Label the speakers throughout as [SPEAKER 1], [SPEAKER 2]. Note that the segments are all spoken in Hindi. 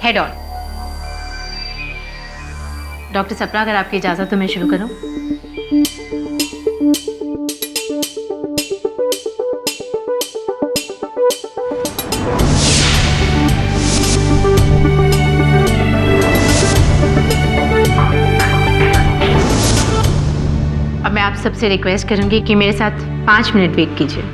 [SPEAKER 1] Head on. डॉक्टर सप्रा, अगर आपकी इजाजत तो मैं शुरू करूं। अब मैं आप सबसे रिक्वेस्ट करूंगी कि मेरे साथ 5 मिनट वेट कीजिए।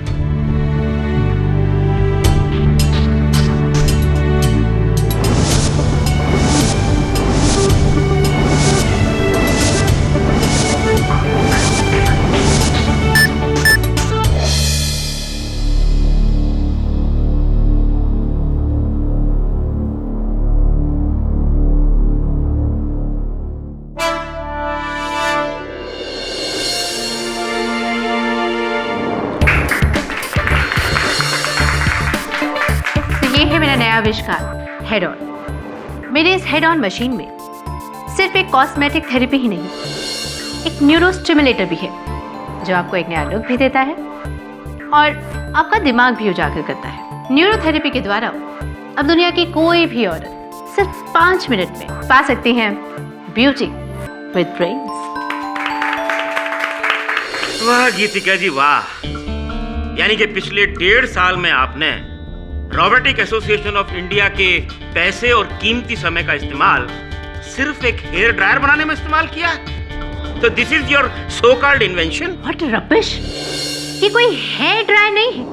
[SPEAKER 1] आविष्कार हेड ऑन। मेरे इस हेड ऑन मशीन में सिर्फ एक कॉस्मेटिक थेरेपी ही नहीं, एक न्यूरो स्टिमुलेटर भी है जो आपको एक नया लुक भी देता है और आपका दिमाग भी उजागर करता है। न्यूरो थेरेपी के द्वारा अब दुनिया की कोई भी औरत सिर्फ 5 मिनट में पा सकती हैं ब्यूटी विद ब्रेन्स।
[SPEAKER 2] वाह गीतिका जी वाह, यानी कि पिछले 1.5 साल में आपने रोबोटिक एसोसिएशन ऑफ इंडिया के पैसे और कीमती समय का इस्तेमाल सिर्फ एक हेयर ड्रायर बनाने में इस्तेमाल किया। तो this is your so called invention.
[SPEAKER 1] What rubbish, ये कोई हेयर ड्रायर नहीं है।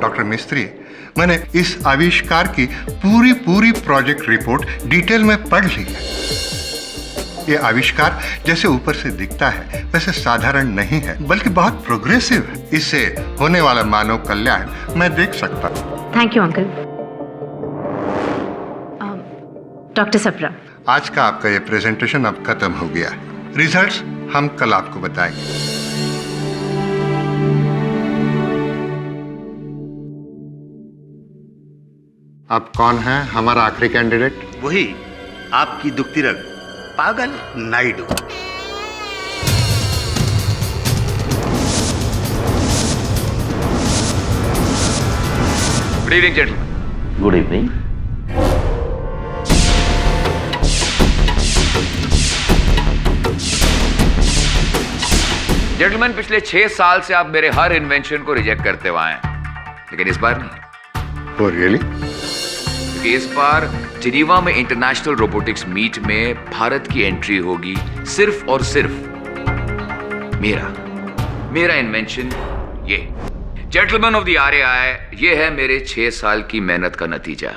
[SPEAKER 3] डॉक्टर मिस्त्री, मैंने इस आविष्कार की पूरी प्रोजेक्ट रिपोर्ट डिटेल में पढ़ ली है। ये आविष्कार जैसे ऊपर से दिखता है वैसे साधारण नहीं है, बल्कि बहुत प्रोग्रेसिव है। इससे होने वाला मानव कल्याण मैं देख सकता हूँ।
[SPEAKER 1] Thank you uncle. Doctor Sapra,
[SPEAKER 3] आज का आपका ये प्रेजेंटेशन अब खत्म हो गया है। रिजल्ट्स हम कल आपको बताएंगे। अब कौन है हमारा आखिरी कैंडिडेट?
[SPEAKER 2] वही आपकी दुखती रग पागल Naidu.
[SPEAKER 4] Good evening, gentlemen.
[SPEAKER 5] Good evening.
[SPEAKER 4] Gentlemen, पिछले 6 साल से आप मेरे हर इन्वेंशन को रिजेक्ट करते हुए आए हैं, लेकिन इस बार नहीं।
[SPEAKER 3] Oh, really?
[SPEAKER 4] क्योंकि इस बार जिनीवा में इंटरनेशनल रोबोटिक्स मीट में भारत की एंट्री होगी सिर्फ और सिर्फ मेरा इन्वेंशन ये जेंटलमैन ऑफ द RAI, ये है मेरे 6 साल की मेहनत का नतीजा।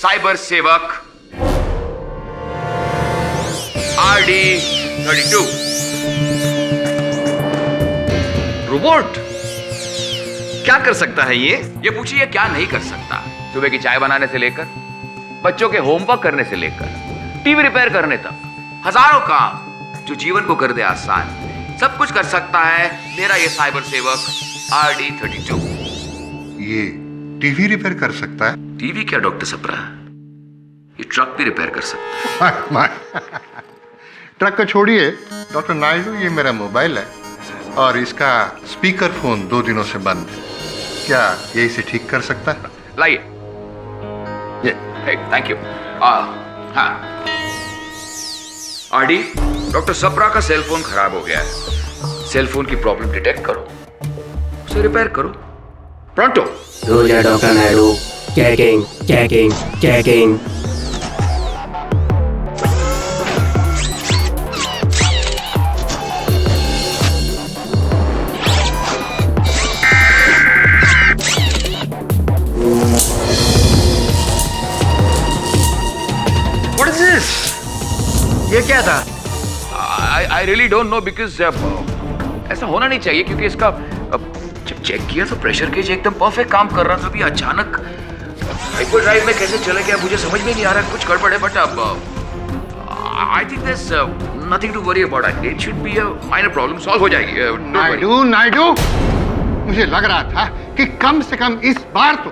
[SPEAKER 4] साइबर सेवक RD32 रोबोट क्या कर सकता है ये पूछिए क्या नहीं कर सकता। सुबह की चाय बनाने से लेकर बच्चों के होमवर्क करने से लेकर टीवी रिपेयर करने तक हजारों काम जो जीवन को कर दे आसान, सब कुछ कर सकता है मेरा ये साइबर सेवक RD32।
[SPEAKER 3] ये टीवी रिपेयर कर सकता है?
[SPEAKER 4] टीवी क्या डॉक्टर सप्रा, ये ट्रक भी रिपेयर कर सकता है।
[SPEAKER 3] ट्रक को छोड़िए डॉक्टर नायडू, ये मेरा मोबाइल है और इसका स्पीकर फोन 2 दिनों से बंद है। क्या ये इसे ठीक कर सकता है?
[SPEAKER 4] लाइए। Thank you. हाँ RD, डॉक्टर सप्रा का सेल फोन खराब हो गया है। सेल फोन की प्रॉब्लम डिटेक्ट करो, उसे रिपेयर करो pronto.
[SPEAKER 5] Doctor Naidu, checking.
[SPEAKER 2] What is this? ये क्या था?
[SPEAKER 4] I really don't know because ऐसा होना नहीं चाहिए क्योंकि इसका जब चेक किया तो प्रेशर गेज एकदम परफेक्ट काम कर रहा था, अभी अचानक हाइपर ड्राइव में कैसे चले गया मुझे समझ में नहीं आ रहा, कुछ गड़बड़ है। बट अब I think this nothing to worry about it, it should be a minor problem, solve हो जाएगी।
[SPEAKER 3] नायडू, मुझे लग रहा था कि कम से कम इस बार तो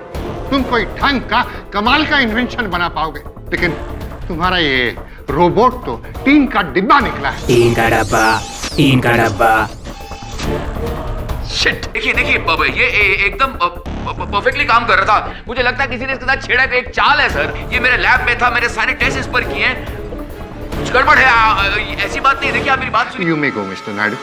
[SPEAKER 3] तुम कोई ढंग का कमाल का इन्वेंशन बना पाओगे, लेकिन तुम्हारा ये रोबोट तो टीन का डिब्बा निकला है।
[SPEAKER 5] टीन का डब्बा।
[SPEAKER 4] शिट, देखिए बाबा, ये एकदम परफेक्टली काम कर रहा था। मुझे लगता है किसी ने इसके साथ छेड़ा का एक चाल है सर। ये मेरे लैब में था, मेरे सारे टेस्ट इस पर किए हैं। कुछ गड़बड़ है, ऐसी बात नहीं। देखिए आप मेरी बात सुनिए।
[SPEAKER 3] You may go mister Naidu.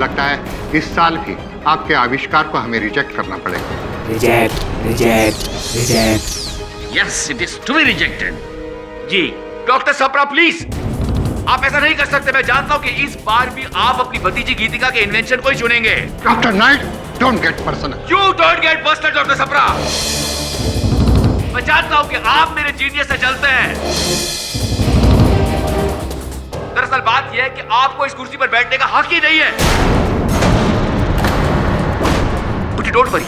[SPEAKER 3] लगता है इस साल भी आपके आविष्कार को हमें रिजेक्ट करना पड़ेगा।
[SPEAKER 5] Reject reject reject.
[SPEAKER 2] Yes, it is to be rejected. जी
[SPEAKER 4] डॉक्टर सप्रा प्लीज, आप ऐसा नहीं कर सकते। मैं जानता हूं कि इस बार भी आप अपनी भतीजी गीतिका के इन्वेंशन को ही चुनेंगे।
[SPEAKER 3] Doctor Naidu, don't get personal.
[SPEAKER 4] You don't get personal doctor Sapra. मैं जानता हूं कि आप मेरे जीनियस से चलते हैं। दरअसल बात यह है कि आपको इस कुर्सी पर बैठने का हक ही नहीं है। बट डोंट वरी,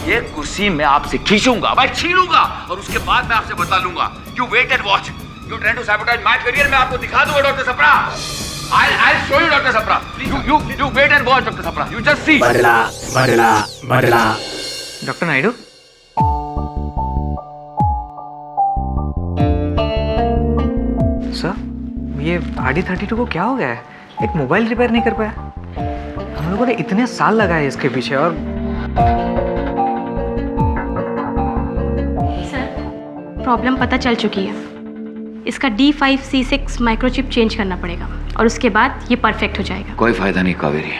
[SPEAKER 4] ये कुर्सी मैं आपसे खींचूंगा, मैं छीनूंगा और उसके बाद मैं आपसे बता लूंगा। You wait and watch. You trying to sabotage my career. मैं आपको दिखा दूंगा doctor Sapra. I'll show you doctor Sapra. You wait and watch doctor Sapra. You just see।
[SPEAKER 5] बदला बदला बदला।
[SPEAKER 6] डॉक्टर नायडू, सर ये RD32 को क्या हो गया है? एक मोबाइल रिपेयर नहीं कर पाया। हम लोगों ने इतने साल लगाए इसके पीछे। और
[SPEAKER 7] सर, प्रॉब्लम पता चल चुकी है। इसका D5C6 माइक्रोचिप चेंज करना पड़ेगा और उसके बाद ये परफेक्ट हो जाएगा।
[SPEAKER 4] कोई फायदा नहीं कावेरी।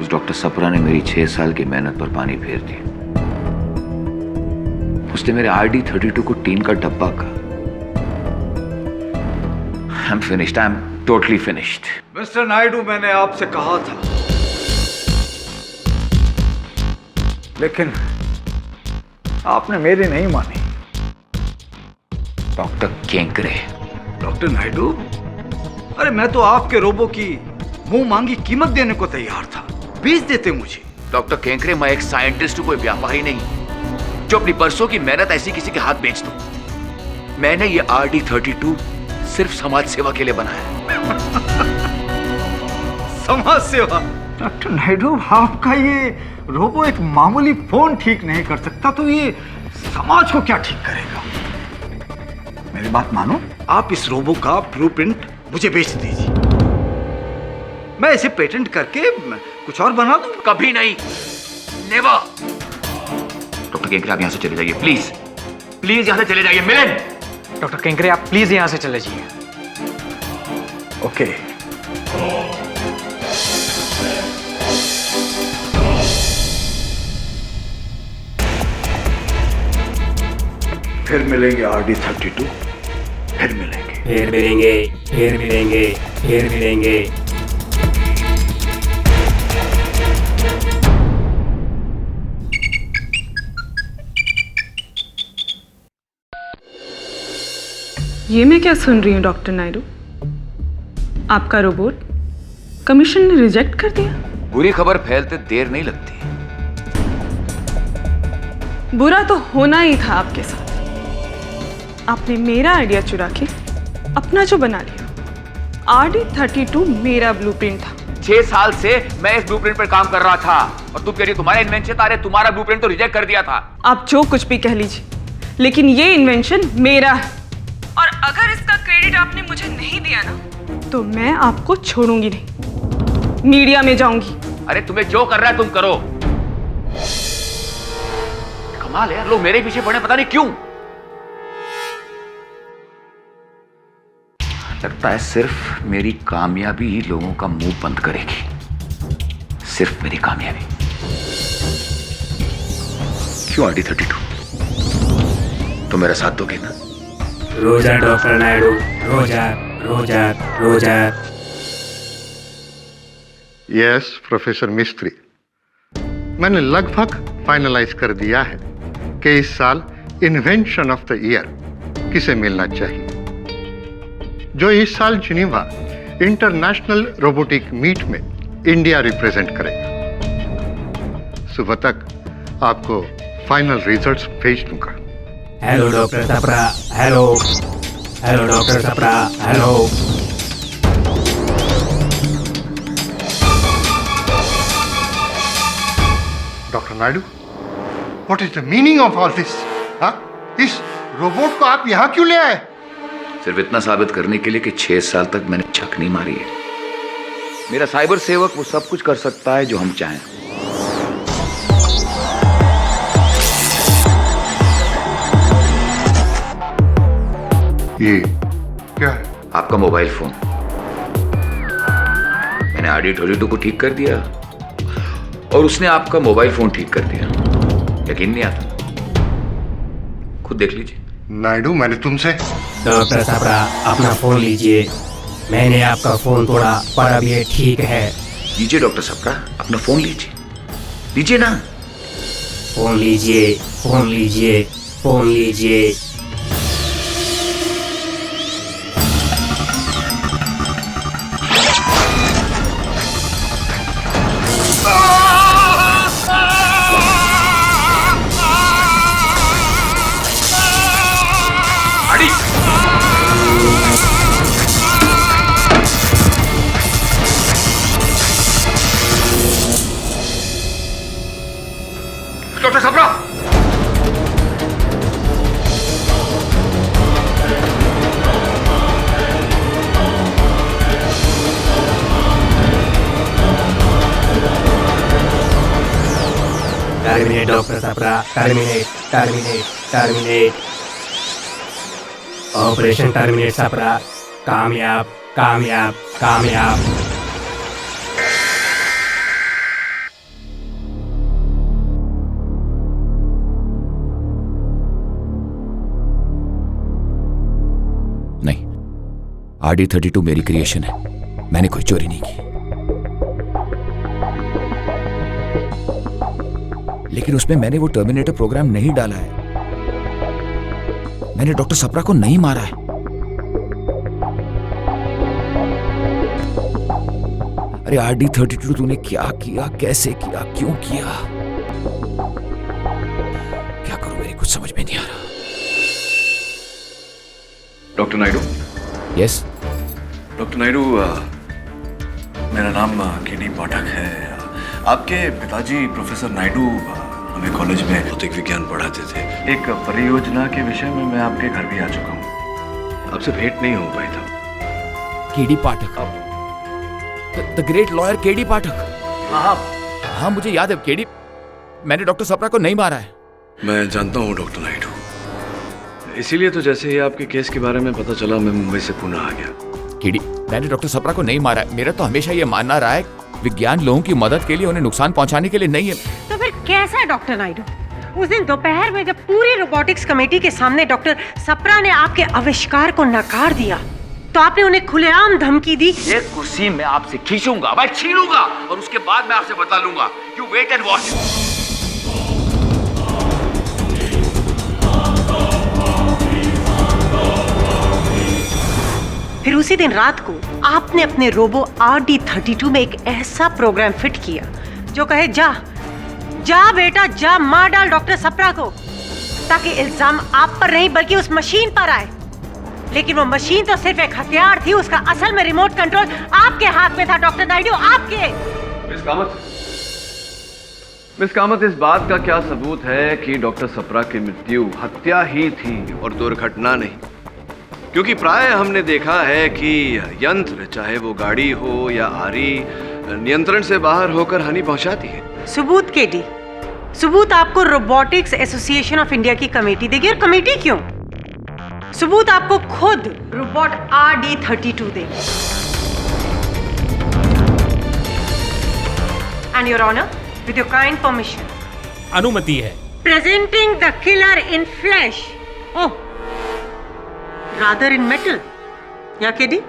[SPEAKER 4] उस डॉक्टर सप्रा ने मेरी 6 साल की मेहनत पर पानी फेर दिया। उसने मेरे RD32 को टीन का डब्बा कहा। I'm finished. I'm totally finished.
[SPEAKER 8] Mister Naidu, मैंने आपसे कहा था, लेकिन आपने मेरी नहीं मानी।
[SPEAKER 4] डॉक्टर केंकरे।
[SPEAKER 8] डॉक्टर नायडू, अरे मैं तो आपके रोबो की मुंह मांगी कीमत देने को तैयार था। बेच देते मुझे।
[SPEAKER 4] डॉक्टर केंकरे, मैं एक साइंटिस्ट हूं, कोई व्यापारी नहीं जो अपनी बरसों की मेहनत ऐसी किसी के हाथ बेच दूं। मैंने ये RD32 सिर्फ समाज सेवा के लिए बनाया।
[SPEAKER 8] समाज सेवा? डॉक्टर नायडू, आपका ये रोबो एक मामूली फोन ठीक नहीं कर सकता, तो ये समाज को क्या ठीक करेगा? मेरी बात मानो, आप इस रोबो का ब्लूप्रिंट मुझे बेच दीजिए। मैं इसे पेटेंट करके कुछ और बना दूं।
[SPEAKER 4] कभी नहीं, नेवर। डॉक्टर केंकरे, आप यहां से चले जाइए प्लीज। प्लीज यहां से चले जाइए। मिलन।
[SPEAKER 6] डॉक्टर केंकरे, आप प्लीज यहाँ से चले जाइए।
[SPEAKER 8] ओके। फिर मिलेंगे RD32, फिर मिलेंगे।
[SPEAKER 5] फिर मिलेंगे फिर मिलेंगे फिर मिलेंगे।
[SPEAKER 9] ये मैं क्या सुन रही हूँ डॉक्टर नायडू? आपका रोबोट कमीशन ने रिजेक्ट कर दिया।
[SPEAKER 4] बुरी खबर फैलते देर नहीं लगती।
[SPEAKER 9] बुरा तो होना ही था आपके साथ। आपने मेरा आइडिया चुरा के अपना जो बना लिया। RD32 मेरा ब्लूप्रिंट था।
[SPEAKER 4] 6 साल से मैं इस ब्लूप्रिंट पर काम कर रहा था और तुम कह रही तुम्हारा इन्वेंशन था। अरे तुम्हारा ब्लूप्रिंट तो रिजेक्ट कर दिया था।
[SPEAKER 9] आप जो कुछ भी कह लीजिए, लेकिन ये इन्वेंशन मेरा है और अगर इसका क्रेडिट आपने मुझे नहीं दिया ना, तो मैं आपको छोड़ूंगी नहीं। मीडिया में जाऊंगी।
[SPEAKER 4] अरे तुम्हें जो कर रहा है तुम करो। कमाल है, लोग मेरे पीछे पड़े पता नहीं क्यों। लगता है सिर्फ मेरी कामयाबी ही लोगों का मुंह बंद करेगी। सिर्फ मेरी कामयाबी। क्यों RD32? तो मेरा साथ दोगे ना?
[SPEAKER 5] रोजा डॉक्टर नायडू, रोजा रोजा रोजा।
[SPEAKER 3] यस प्रोफेसर मिस्त्री, मैंने लगभग फाइनलाइज कर दिया है कि इस साल इन्वेंशन ऑफ द ईयर किसे मिलना चाहिए, जो इस साल जिनीवा इंटरनेशनल रोबोटिक मीट में इंडिया रिप्रेजेंट करेगा। सुबह तक आपको फाइनल रिजल्ट्स भेज दूंगा।
[SPEAKER 5] Hello doctor Sapra. Hello hello doctor Sapra. Hello.
[SPEAKER 3] Doctor Naidu, what is the meaning of all this? इस रोबोट को आप यहाँ क्यों ले आए?
[SPEAKER 4] सिर्फ इतना साबित करने के लिए कि 6 साल तक मैंने छक नहीं मारी है। मेरा साइबर सेवक वो सब कुछ कर सकता है जो हम चाहें।
[SPEAKER 3] ये क्या है?
[SPEAKER 4] आपका मोबाइल फोन। मैंने RD22 को ठीक कर दिया और उसने आपका मोबाइल फोन ठीक कर दिया। यकीन नहीं आता? खुद देख लीजिए।
[SPEAKER 3] नायडू, मैंने तुमसे
[SPEAKER 5] डॉक्टर छपरा अपना फोन लीजिए। मैंने आपका फोन तोड़ा पर अब ये ठीक है।
[SPEAKER 4] लीजिए डॉक्टर छपरा, अपना फोन लीजिए। लीजिए ना।
[SPEAKER 5] फोन लीजिए, फोन लीजिए, फोन लीजिए।
[SPEAKER 4] Doctor Chhapra,
[SPEAKER 5] terminate doctor Chhapra, terminate, terminate, terminate. Operation terminate Chhapra. कामयाब, कामयाब, कामयाब।
[SPEAKER 4] नहीं, RD32 मेरी क्रिएशन है। मैंने कोई चोरी नहीं की। लेकिन उसमें मैंने वो टर्मिनेटर प्रोग्राम नहीं डाला है। मैंने डॉक्टर छपरा को नहीं मारा है। अरे RD32 तूने क्या किया, कैसे किया, क्यों किया? क्या करूं, मेरी कुछ समझ में नहीं आ रहा।
[SPEAKER 10] Doctor Naidu.
[SPEAKER 4] Yes
[SPEAKER 10] doctor Naidu, मेरा नाम KD पाठक है। आपके पिताजी प्रोफेसर नायडू हमें कॉलेज में भौतिक विज्ञान पढ़ाते थे। एक परियोजना के विषय में मैं आपके घर भी आ चुका हूँ। आपसे भेंट नहीं हो पाई था।
[SPEAKER 4] KD Pathak, the great lawyer KD पाठक। हाँ, मुझे याद है KD। मैंने डॉक्टर छपरा को नहीं मारा है।
[SPEAKER 10] मैं जानता हूँ डॉक्टर नायडू, इसीलिए तो जैसे ही आपके केस के बारे में पता चला मैं मुंबई से पुणे आ गया।
[SPEAKER 4] KD, मैंने डॉक्टर छपरा को नहीं मारा है। मेरा तो हमेशा ये मानना रहा है विज्ञान लोगों की मदद के लिए, उन्हें नुकसान पहुंचाने के लिए नहीं है।
[SPEAKER 11] तो फिर कैसा है डॉक्टर नायडू? उस दिन दोपहर में जब पूरी रोबोटिक्स कमेटी के सामने डॉक्टर छपरा ने आपके आविष्कार को नकार दिया तो आपने उन्हें खुलेआम धमकी दी।
[SPEAKER 4] ये कुर्सी मैं आपसे खींचूंगा, मैं छीनूंगा और उसके बाद मैं आपसे बदला लूंगा। You wait and watch.
[SPEAKER 11] फिर उसी दिन रात को आपने अपने रोबो RD32 में एक ऐसा प्रोग्राम फिट किया जो कहे जा जा बेटा जा, मार डाल डॉक्टर छपरा को, ताकि इल्जाम आप पर नहीं बल्कि उस मशीन पर आए। लेकिन वो मशीन तो सिर्फ एक हथियार थी, उसका असल में रिमोट कंट्रोल आपके हाथ में था डॉक्टर नायडू, आपके।
[SPEAKER 10] मिस कामत, इस बात का क्या सबूत है कि डॉक्टर छपरा की मृत्यु हत्या ही थी और दुर्घटना नहीं? क्योंकि प्राय हमने देखा है कि यंत्र, चाहे वो गाड़ी हो या आरी, नियंत्रण से बाहर होकर हानि पहुंचाती है।
[SPEAKER 11] सबूत KD, सबूत आपको रोबोटिक्स एसोसिएशन ऑफ इंडिया की कमेटी देगी। और कमेटी क्यों? सबूत आपको खुद रोबोट RD32 देगी। And your honour, with your kind permission,
[SPEAKER 5] अनुमति है।
[SPEAKER 11] Presenting the killer in flash, oh rather in metal. Yeah, KD?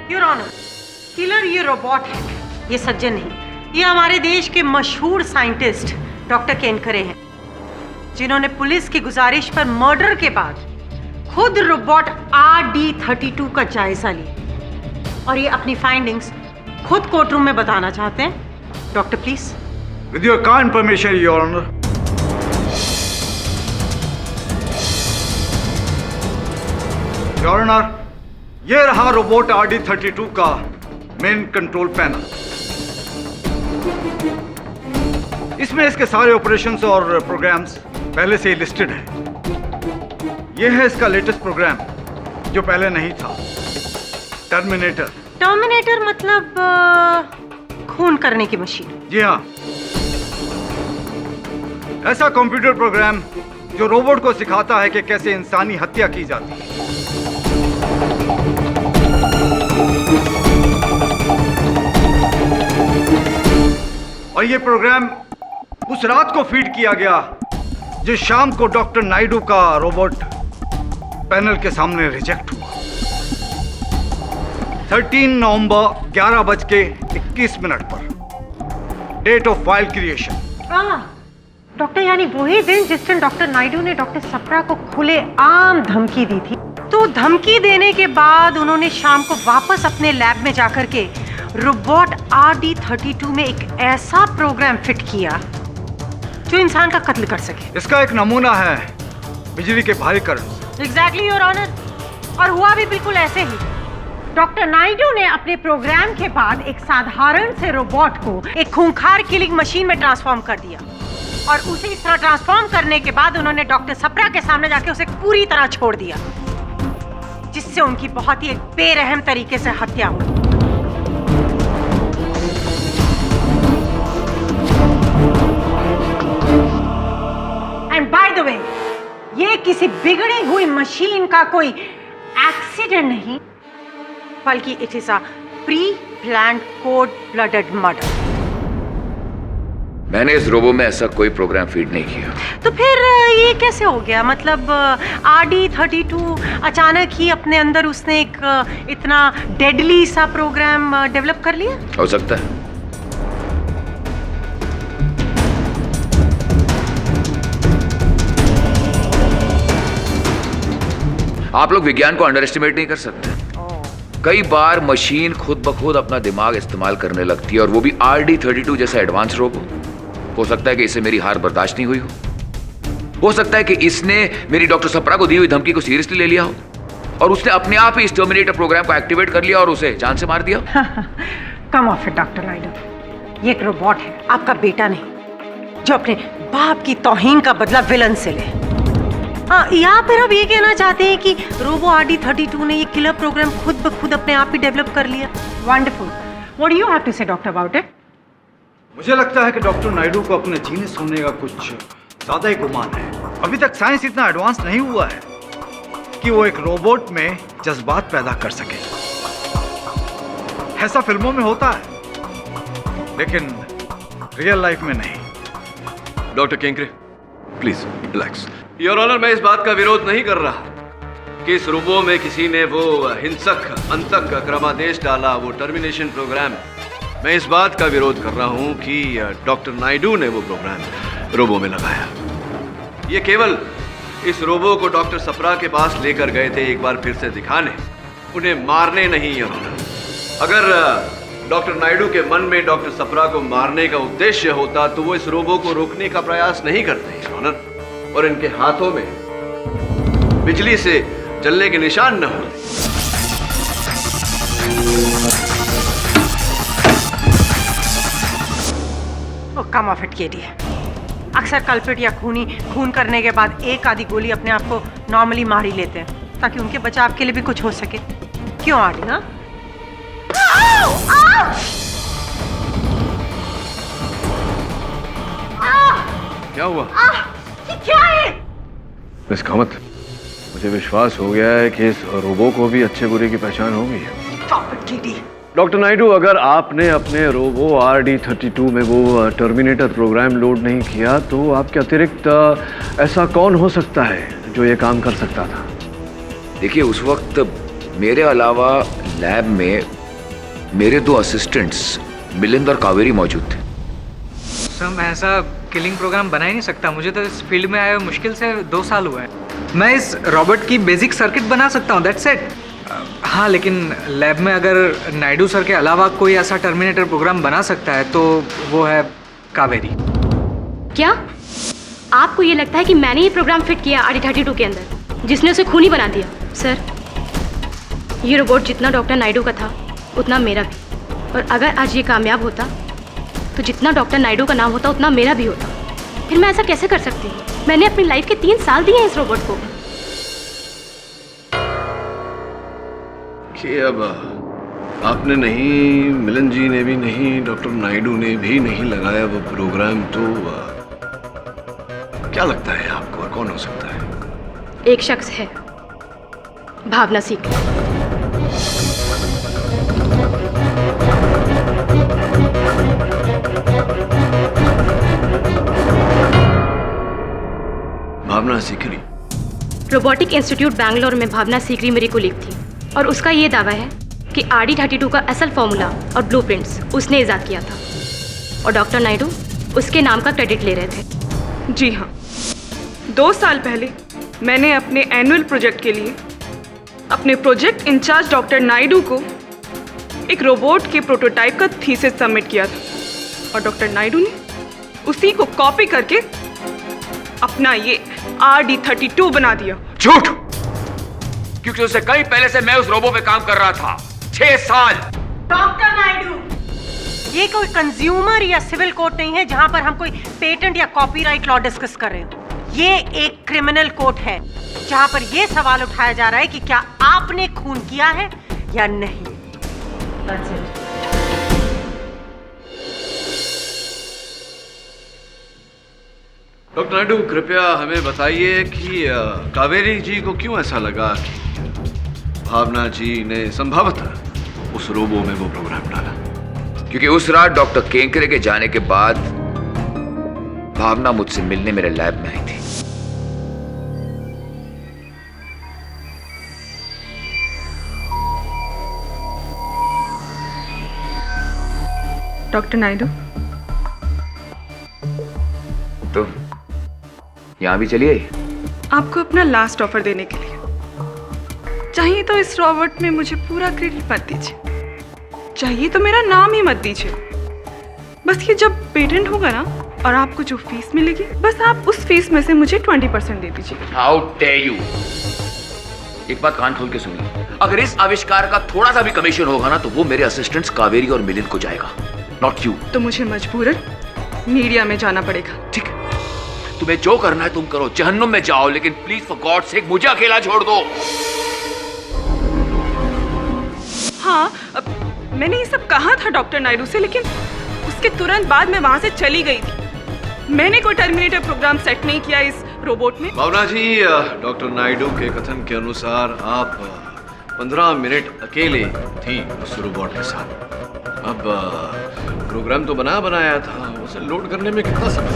[SPEAKER 11] Your Honor, killer ये रोबोट है, ये सज्जन नहीं। ये हमारे देश के मशहूर साइंटिस्ट डॉक्टर केनकरे हैं, जिन्होंने पुलिस की गुजारिश पर मर्डर के बाद खुद रोबोट RD32 का जायजा लिया और ये अपनी फाइंडिंग्स खुद कोर्टरूम में बताना चाहते हैं। Doctor please.
[SPEAKER 8] With your kind permission your honour. Your honour, ये रहा रोबोट RD32 का मेन कंट्रोल पैनल। इसमें इसके सारे ऑपरेशंस और प्रोग्राम्स पहले से ही लिस्टेड है। यह है इसका लेटेस्ट प्रोग्राम जो पहले नहीं था, टर्मिनेटर।
[SPEAKER 11] टर्मिनेटर मतलब खून करने की मशीन।
[SPEAKER 8] जी हाँ, ऐसा कंप्यूटर प्रोग्राम जो रोबोट को सिखाता है कि कैसे इंसानी हत्या की जाती है। और ये प्रोग्राम उस रात को फीड किया गया जो शाम को डॉक्टर नायडू का रोबोट पैनल के सामने रिजेक्ट हुआ। 13 नवंबर 11:21 पर, date of file creation.
[SPEAKER 11] Doctor, यानी वही दिन जिस दिन डॉक्टर नायडू ने डॉक्टर सप्रा को खुले आम धमकी दी थी। तो धमकी देने के बाद उन्होंने शाम को वापस अपने लैब में जाकर के रोबोट RD32 में एक ऐसा प्रोग्राम फिट किया जो इंसान का कत्ल कर सके।
[SPEAKER 8] इसका एक नमूना है बिजली के भारी करंट।
[SPEAKER 11] एग्जैक्टली योर ऑनर, और हुआ भी बिल्कुल ऐसे ही। डॉक्टर नायडू ने अपने प्रोग्राम के बाद एक साधारण से रोबोट को एक खूंखार किलिंग मशीन में ट्रांसफॉर्म कर दिया, और उसे इस तरह ट्रांसफॉर्म करने के बाद उन्होंने डॉक्टर सप्रा के सामने जाके उसे पूरी तरह छोड़ दिया, जिससे उनकी बहुत ही एक बेरहम तरीके से हत्या हुई। एंड बाय द वे, ये किसी बिगड़ी हुई मशीन का कोई एक्सीडेंट नहीं, बल्कि it is a pre planned code blooded murder.
[SPEAKER 4] मैंने इस रोबो में ऐसा कोई प्रोग्राम फीड नहीं किया।
[SPEAKER 11] तो फिर ये कैसे हो गया? मतलब RD32 अचानक ही अपने अंदर उसने एक इतना डेडली सा प्रोग्राम डेवलप कर लिया?
[SPEAKER 4] हो सकता है। आप लोग विज्ञान को अंडर एस्टिमेट नहीं कर सकते। कई बार मशीन खुद ब खुद अपना दिमाग इस्तेमाल करने लगती है, और वो भी RD32 जैसा एडवांस रोबो। हो सकता है कि इसे मेरी हार बर्दाश्त नहीं हुई हो सकता है कि इसने मेरी डॉक्टर सप्रा को दी हुई धमकी को सीरियसली ले लिया हो, और उसने अपने आप ही इस टर्मिनेटर प्रोग्राम को एक्टिवेट कर लिया और उसे जान से मार दिया।
[SPEAKER 11] कम ऑफ इट डॉक्टर नायडू, ये एक रोबोट है, आपका बेटा नहीं, जो अपने बाप की तौहीन का बदला विलन से ले। हाँ, या फिर आप ये कहना चाहते हैं कि रोबो RD32 ने ये किलर प्रोग्राम खुद ब खुद अपने आप ही डेवलप कर लिया? Wonderful. What do you have to say doctor about it?
[SPEAKER 8] मुझे लगता है कि डॉक्टर नायडू को अपने जीनियस होने का कुछ ज्यादा ही गुमान है। अभी तक साइंस इतना एडवांस नहीं हुआ है कि वो एक रोबोट में जज्बात पैदा कर सके। ऐसा फिल्मों में होता है, लेकिन रियल लाइफ में नहीं।
[SPEAKER 10] Doctor Kenkre, please relax. Your honour, मैं इस बात का विरोध नहीं कर रहा कि इस रोबो में किसी ने वो हिंसक अंतक क्रमादेश डाला, वो टर्मिनेशन प्रोग्राम। मैं इस बात का विरोध कर रहा हूं कि डॉक्टर नायडू ने वो प्रोग्राम रोबो में लगाया। ये केवल इस रोबो को डॉक्टर सप्रा के पास लेकर गए थे एक बार फिर से दिखाने, उन्हें मारने नहीं। योर ऑनर, अगर डॉक्टर नायडू के मन में डॉक्टर सप्रा को मारने का उद्देश्य होता तो वो इस रोबो को रोकने का प्रयास नहीं करते। योर ऑनर, और इनके हाथों में बिजली से जलने के निशान न होते।
[SPEAKER 11] कम ऑफ इट केडी। अक्सर कल्प्रिट या खून करने के बाद एक आधी गोली अपने आप को नॉर्मली मार ही लेते हैं ताकि उनके बचाव के लिए भी कुछ हो सके। क्यों आडी? हाँ,
[SPEAKER 10] क्या हुआ?
[SPEAKER 11] ये क्या है?
[SPEAKER 10] मिस कामत, मुझे विश्वास हो गया है कि इस रोबो को भी अच्छे बुरे की पहचान हो गई है। डॉक्टर नायडू, अगर आपने अपने रोबो RD32 में वो टर्मिनेटर प्रोग्राम लोड नहीं किया तो आपके अतिरिक्त ऐसा कौन हो सकता है जो ये काम कर सकता था?
[SPEAKER 4] देखिए, उस वक्त मेरे अलावा लैब में मेरे 2 असिस्टेंट्स मिलिंद और कावेरी मौजूद थे।
[SPEAKER 6] सर, मैं ऐसा किलिंग प्रोग्राम बना ही नहीं सकता। मुझे तो इस फील्ड में आए हुए मुश्किल से 2 साल हुए हैं। मैं इस रॉबोट की बेसिक सर्किट बना सकता हूँ, दैट्स इट। हाँ, लेकिन लैब में अगर नायडू सर के अलावा कोई ऐसा टर्मिनेटर प्रोग्राम बना सकता है तो वो है कावेरी।
[SPEAKER 7] क्या आपको ये लगता है कि मैंने ये प्रोग्राम फिट किया RD32 के अंदर, जिसने उसे खूनी बना दिया? सर, ये रोबोट जितना डॉक्टर नायडू का था उतना मेरा भी। और अगर आज ये कामयाब होता तो जितना डॉक्टर नायडू का नाम होता उतना मेरा भी होता। फिर मैं ऐसा कैसे कर सकती हूँ? मैंने अपनी लाइफ के 3 साल दिए हैं इस रोबोट को।
[SPEAKER 10] कि अब आपने नहीं, मिलन जी ने भी नहीं, डॉक्टर नायडू ने भी नहीं लगाया वो प्रोग्राम, तो क्या लगता है आपको कौन हो सकता है?
[SPEAKER 7] एक शख्स है, भावना सीकरी।
[SPEAKER 10] भावना सीकरी?
[SPEAKER 7] रोबोटिक इंस्टीट्यूट बैंगलोर में भावना सीकरी मेरी कुलीग थी और उसका ये दावा है कि RD32 का असल फॉर्मूला और ब्लूप्रिंट्स उसने इजाद किया था और डॉक्टर नायडू उसके नाम का क्रेडिट ले रहे थे।
[SPEAKER 9] जी हाँ, 2 साल पहले मैंने अपने एनुअल प्रोजेक्ट के लिए अपने प्रोजेक्ट इंचार्ज डॉक्टर नायडू को एक रोबोट के प्रोटोटाइप का थीसिस सबमिट किया था और डॉक्टर नायडू ने उसी को कॉपी करके अपना ये RD32 बना दिया।
[SPEAKER 4] झूठ! क्योंकि उससे कहीं पहले से मैं उस रोबो पे काम कर रहा था। 6 साल।
[SPEAKER 11] डॉक्टर नायडू, ये कोई कंज्यूमर या सिविल कोर्ट नहीं है जहां पर हम कोई पेटेंट या कॉपीराइट लॉ डिस्कस कर रहे हो। ये एक क्रिमिनल कोर्ट है जहां पर ये सवाल उठाया जा रहा है कि क्या आपने खून किया है या नहीं। That's it.
[SPEAKER 10] डॉक्टर नायडू, कृपया हमें बताइए कि कावेरी जी को क्यों ऐसा लगा कि भावना जी ने संभवतः उस रोबो में वो प्रोग्राम डाला?
[SPEAKER 4] क्योंकि उस रात डॉक्टर केंकरे के जाने के बाद भावना मुझसे मिलने मेरे लैब में आई थी।
[SPEAKER 9] डॉक्टर नायडू,
[SPEAKER 4] तो यहां भी चलिए।
[SPEAKER 9] आपको अपना लास्ट ऑफर देने के लिए चाहिए तो इस रोबोट में मुझे पूरा क्रेडिट मत दीजिए, चाहिए तो मेरा नाम ही मत दीजिए। बस ये जब पेटेंट होगा ना और आपको जो फीस मिलेगी, बस आप उस फीस में से मुझे 20% दे दीजिए।
[SPEAKER 4] How dare you! एक बात कान खोल के सुनिए, अगर इस आविष्कार का थोड़ा सा भी कमीशन होगा ना तो वो मेरे असिस्टेंट्स कावेरी और मिलिंद को जाएगा, नॉट यू।
[SPEAKER 9] तो मुझे मजबूरन मीडिया में जाना पड़ेगा।
[SPEAKER 4] ठीक है, तुम्हें जो करना है तुम करो, जहन्नुम में जाओ, लेकिन प्लीज फॉर गॉड सेक मुझे अकेला छोड़ दो।
[SPEAKER 9] हाँ, मैंने ये सब कहा था डॉक्टर नायडू से, लेकिन उसके तुरंत बाद मैं वहां से चली गई थी। मैंने कोई टर्मिनेटर प्रोग्राम सेट नहीं किया इस रोबोट में।
[SPEAKER 10] भावना जी, डॉक्टर नायडू के कथन के अनुसार आप 15 मिनट अकेले थी उस रोबोट के साथ। अब प्रोग्राम तो बनाया था, उसे लोड करने में कितना समय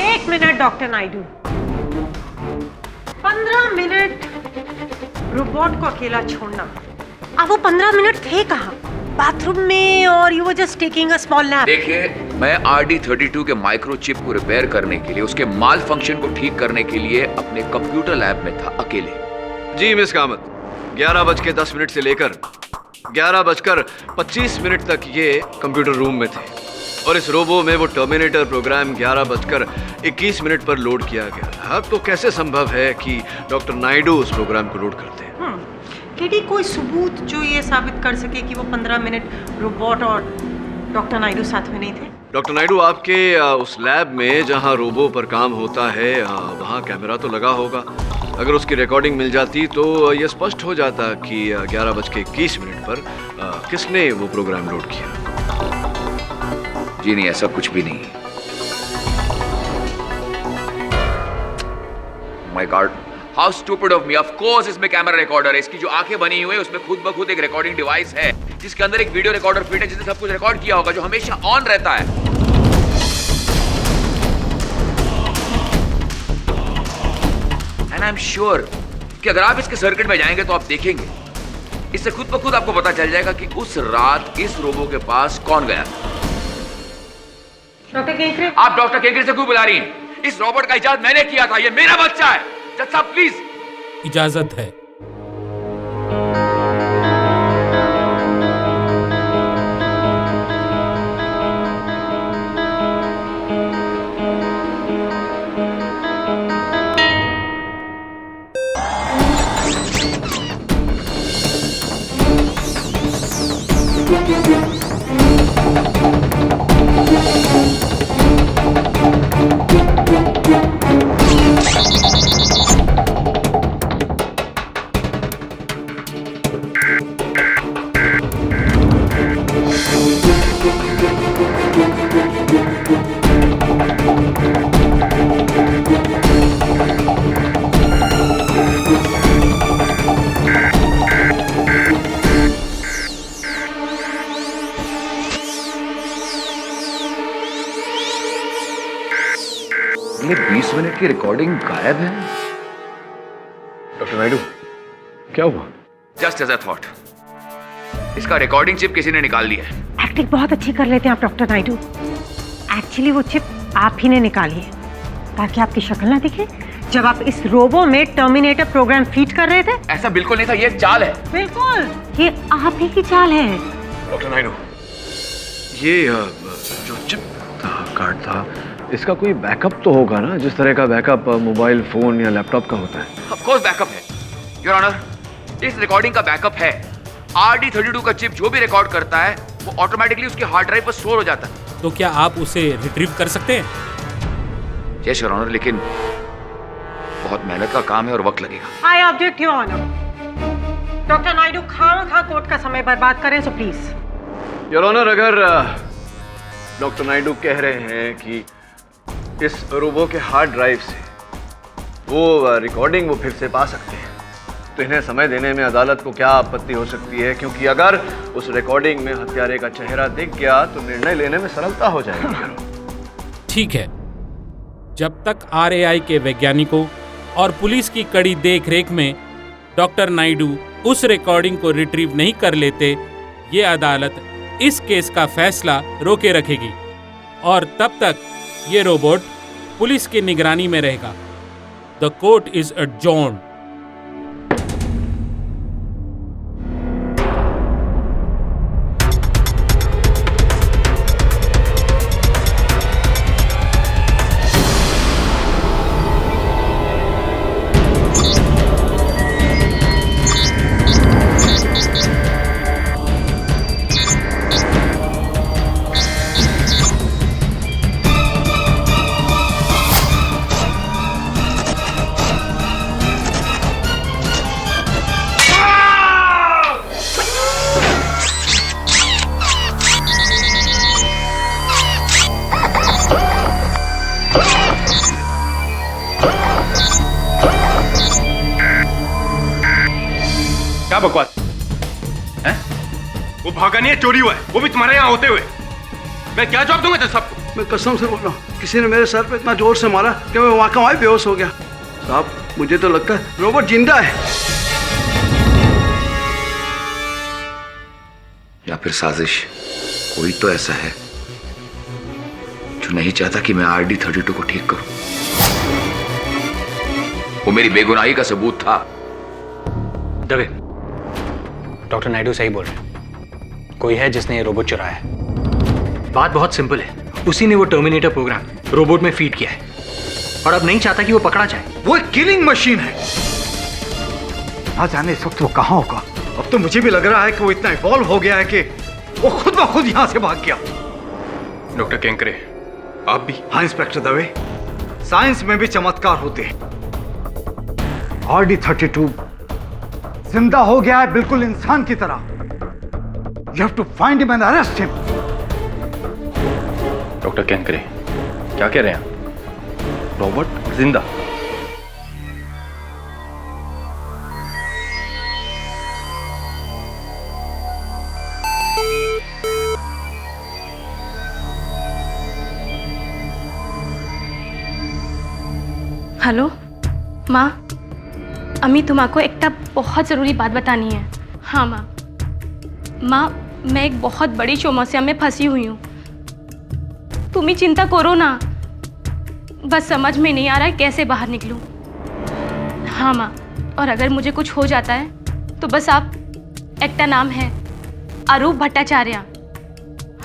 [SPEAKER 11] एक minute doctor Naidu, 15 minute robot को अकेला छोड़ना। अब वो 15 मिनट थे कहाँ? बाथरूम में, और you were just taking a small nap.
[SPEAKER 4] देखिए, मैं RD32 के माइक्रोचिप को रिपेयर करने के लिए, उसके माल फंक्शन को ठीक करने के लिए अपने कंप्यूटर लैब में था अकेले।
[SPEAKER 10] जी मिस कामत, 11:10 से लेकर 11:25 तक ये कंप्यूटर रूम में थे और इस रोबो में वो टर्मिनेटर प्रोग्राम 11:21 पर लोड किया गया था। तो कैसे संभव है कि डॉक्टर नायडू उस प्रोग्राम को लोड करते हैं?
[SPEAKER 11] केडी, कोई सबूत जो ये साबित कर सके कि वो 15 मिनट रोबोट और डॉक्टर नायडू साथ में नहीं थे?
[SPEAKER 10] डॉक्टर नायडू, आपके उस लैब में जहां रोबो पर काम होता है वहां कैमरा तो लगा होगा। अगर उसकी रिकॉर्डिंग मिल जाती तो यह स्पष्ट हो जाता कि 11:21 पर किसने वो प्रोग्राम लोड किया।
[SPEAKER 4] जी नहीं, ऐसा कुछ भी नहीं। My God, how stupid of me. Of course इसमें कैमरा रिकॉर्डर है। इसकी जो आंखें बनी हुई है उसमें खुद ब खुद एक रिकॉर्डिंग डिवाइस है जिसके अंदर एक वीडियो रिकॉर्डर फिट है जिसने सब कुछ रिकॉर्ड किया होगा, जो हमेशा ऑन रहता है। एंड आई एम श्योर कि अगर आप इसके सर्किट में जाएंगे तो आप देखेंगे, इससे खुद ब खुद आपको पता चल जाएगा कि उस रात इस रोबो के पास कौन गया।
[SPEAKER 11] डॉक्टर केंकरे,
[SPEAKER 4] आप डॉक्टर केंकरे से क्यों बुला रही हैं? इस रोबोट का इजाद मैंने किया था, ये मेरा बच्चा है। जज साहब प्लीज।
[SPEAKER 5] इजाजत है।
[SPEAKER 4] की रिकॉर्डिंग गायब है।
[SPEAKER 10] डॉक्टर नायडू, क्या हुआ?
[SPEAKER 4] जस्ट एज आई थॉट, इसका रिकॉर्डिंग चिप किसी ने निकाल लिया है।
[SPEAKER 11] एक्टिंग बहुत अच्छी कर लेते हैं आप डॉक्टर नायडू। एक्चुअली वो चिप आप ही ने निकाली है ताकि आपकी शक्ल ना दिखे जब आप इस रोबो में टर्मिनेटर प्रोग्राम फीड कर रहे थे।
[SPEAKER 4] ऐसा बिल्कुल नहीं था, ये एक चाल है।
[SPEAKER 11] बिल्कुल, ये आप ही की चाल है।
[SPEAKER 10] डॉक्टर नायडू, ये जो चिप था, कार्ड था, इसका कोई बैकअप तो होगा ना, जिस तरह का बैकअप मोबाइल फोन या लैपटॉप का होता है?
[SPEAKER 4] ऑफ कोर्स बैकअप है योर ऑनर, इस रिकॉर्डिंग का बैकअप है। RD32 का चिप जो भी रिकॉर्ड करता है वो ऑटोमेटिकली उसकी हार्ड ड्राइव पर स्टोर हो जाता है।
[SPEAKER 12] तो क्या आप उसे रिट्रीव कर सकते हैं?
[SPEAKER 4] यस योर ऑनर, लेकिन बहुत मेहनत का काम है और वक्त लगेगा।
[SPEAKER 11] I object your honour. Doctor Naidu खामखा कोर्ट का समय बर्बाद करें सो प्लीज।
[SPEAKER 10] योर ऑनर, अगर डॉक्टर नायडू कह रहे हैं कि इस रोबो के हार्ड ड्राइव से वो रिकॉर्डिंग वो फिर से पा सकते हैं, तो इन्हें समय देने में अदालत को क्या आपत्ति हो सकती है? क्योंकि अगर उस रिकॉर्डिंग में हत्यारे का चेहरा दिख गया तो निर्णय लेने में सरलता हो जाएगी।
[SPEAKER 12] ठीक है, जब तक RAI के वैज्ञानिकों और पुलिस की कड़ी देखरेख में डॉक्टर नायडू उस रिकॉर्डिंग को रिट्रीव नहीं कर लेते, ये अदालत इस केस का फैसला रोके रखेगी और तब तक ये रोबोट पुलिस की निगरानी में रहेगा। The court is adjourned.
[SPEAKER 2] क्या बकवास है? वो भागा नहीं है, चोरी हुआ है, वो भी तुम्हारे यहाँ होते हुए। मैं क्या जवाब दूंगा जज साहब को?
[SPEAKER 8] मैं कसम से बोल रहा हूँ, किसी ने मेरे सर पे इतना जोर से मारा कि मैं वहाँ का वहीं बेहोश हो गया। साहब, मुझे तो लगता है रोबोट जिंदा है।
[SPEAKER 4] या फिर साजिश, कोई तो ऐसा है जो नहीं चाहता कि मैं RD32 को ठीक करूं। वो मेरी बेगुनाही का सबूत था।
[SPEAKER 6] दबे, डॉक्टर नायडू सही बोल रहे हैं। कोई है जिसने ये रोबोट चुराया है। बात बहुत सिंपल है, उसी ने वो टर्मिनेटर प्रोग्राम रोबोट में फीड किया है और अब नहीं चाहता कि वो पकड़ा जाए।
[SPEAKER 8] वो एक किलिंग मशीन है। ना जाने इस वक्त वो कहाँ होगा। अब तो मुझे भी लग रहा है कि वो इतना इवॉल्व हो गया है कि वो खुद ब खुद यहाँ से भाग गया।
[SPEAKER 2] डॉक्टर केंकरे, आप भी?
[SPEAKER 8] हाँ इंस्पेक्टर दवे, साइंस में भी चमत्कार होते हैं। RD32 जिंदा हो गया है, बिल्कुल इंसान की तरह। You have to find him and arrest him.
[SPEAKER 2] Doctor Kenkre, क्या कह रहे हैं आप? रॉबर्ट जिंदा?
[SPEAKER 7] हेलो माँ, अम्मी तुम्हाको एक बहुत ज़रूरी बात बतानी है। हाँ माँ, मैं एक बहुत बड़ी समस्या में फंसी हुई हूँ। तुम ही चिंता करो ना, बस समझ में नहीं आ रहा है कैसे बाहर निकलूँ। हाँ माँ, और अगर मुझे कुछ हो जाता है तो बस आप, एक नाम है अरूप भट्टाचार्य।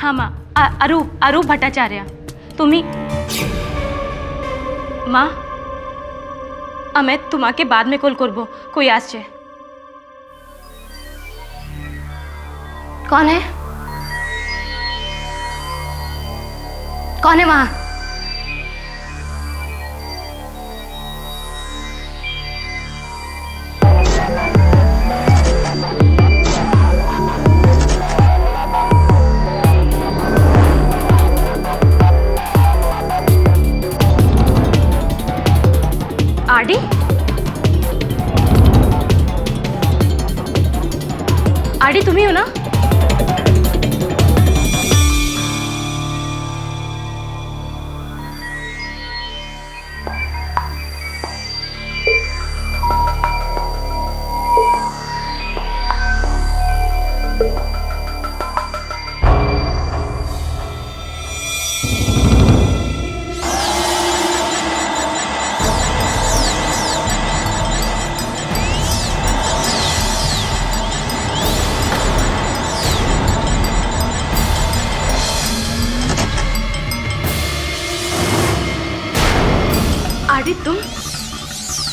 [SPEAKER 7] हाँ माँ, अरूप भट्टाचार्य। तुम ही माँ, मैं तुम्हाके बाद में कॉल करबो, कोई आसছে। कौन है? कौन है वहां? आरडी? आरडी तुम ही हो ना?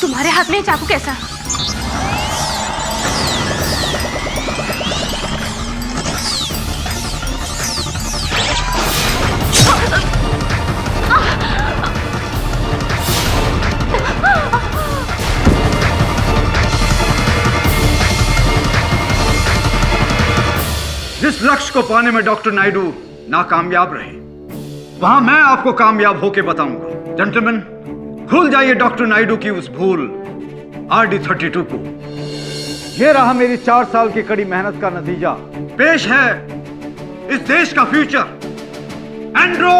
[SPEAKER 7] तुम्हारे हाथ में ये चाकू कैसा?
[SPEAKER 8] जिस लक्ष्य को पाने में डॉक्टर नायडू नाकामयाब रहे, वहां मैं आपको कामयाब होके बताऊंगा। जेंटलमैन, भूल जाइए डॉक्टर नायडू की उस भूल RD32 को। यह रहा मेरी 4 साल की कड़ी मेहनत का नतीजा। पेश है इस देश का future, Andro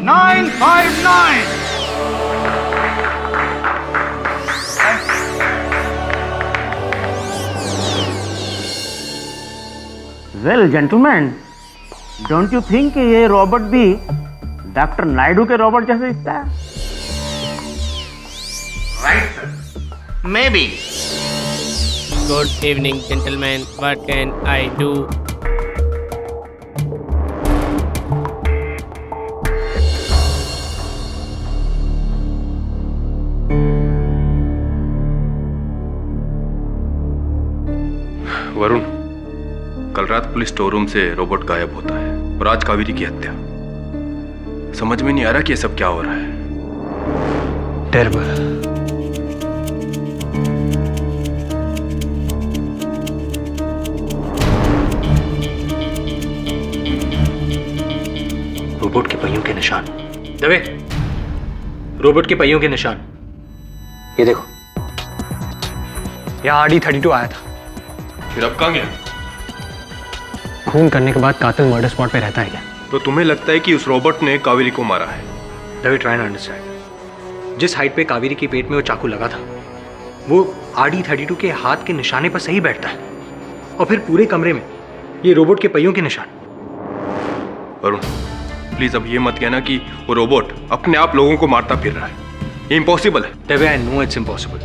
[SPEAKER 8] 959।
[SPEAKER 13] Well gentleman, don't you think ये रॉबर्ट भी डॉक्टर नायडू के रॉबर्ट जैसे दिखता है?
[SPEAKER 2] Right sir, maybe.
[SPEAKER 5] Good evening gentleman, what can I do?
[SPEAKER 10] Varun, कल रात पुलिस स्टोर रूम से रोबोट गायब होता है और आज कावेरी की हत्या। समझ में नहीं आ रहा कि ये सब क्या हो रहा है।
[SPEAKER 6] टेरिबल। रोबोट के पहियों के निशान। दवे, रोबोट के पहियों के निशान। ये देखो, यहाँ RD32 आया था।
[SPEAKER 10] फिर अब कहाँ गया?
[SPEAKER 6] खून करने के बाद कातिल मर्डर स्पॉट पे रहता है क्या?
[SPEAKER 10] तो तुम्हें लगता है कि उस रोबोट ने कावेरी को मारा है?
[SPEAKER 6] Dave, try to understand. जिस हाइट पे कावेरी के पेट में वो चाकू लगा था, वो RD32 के हाथ के निशाने पर सही बैठता है, और फिर पूरे कमरे में ये रोबोट के पहियों के निशान।
[SPEAKER 10] वरुण, प्लीज अब ये मत कहना कि वो रोबोट अपने आप लोगों को मारता फिर रहा है। ये इम्पॉसिबल है।
[SPEAKER 6] Dave, I know it's impossible.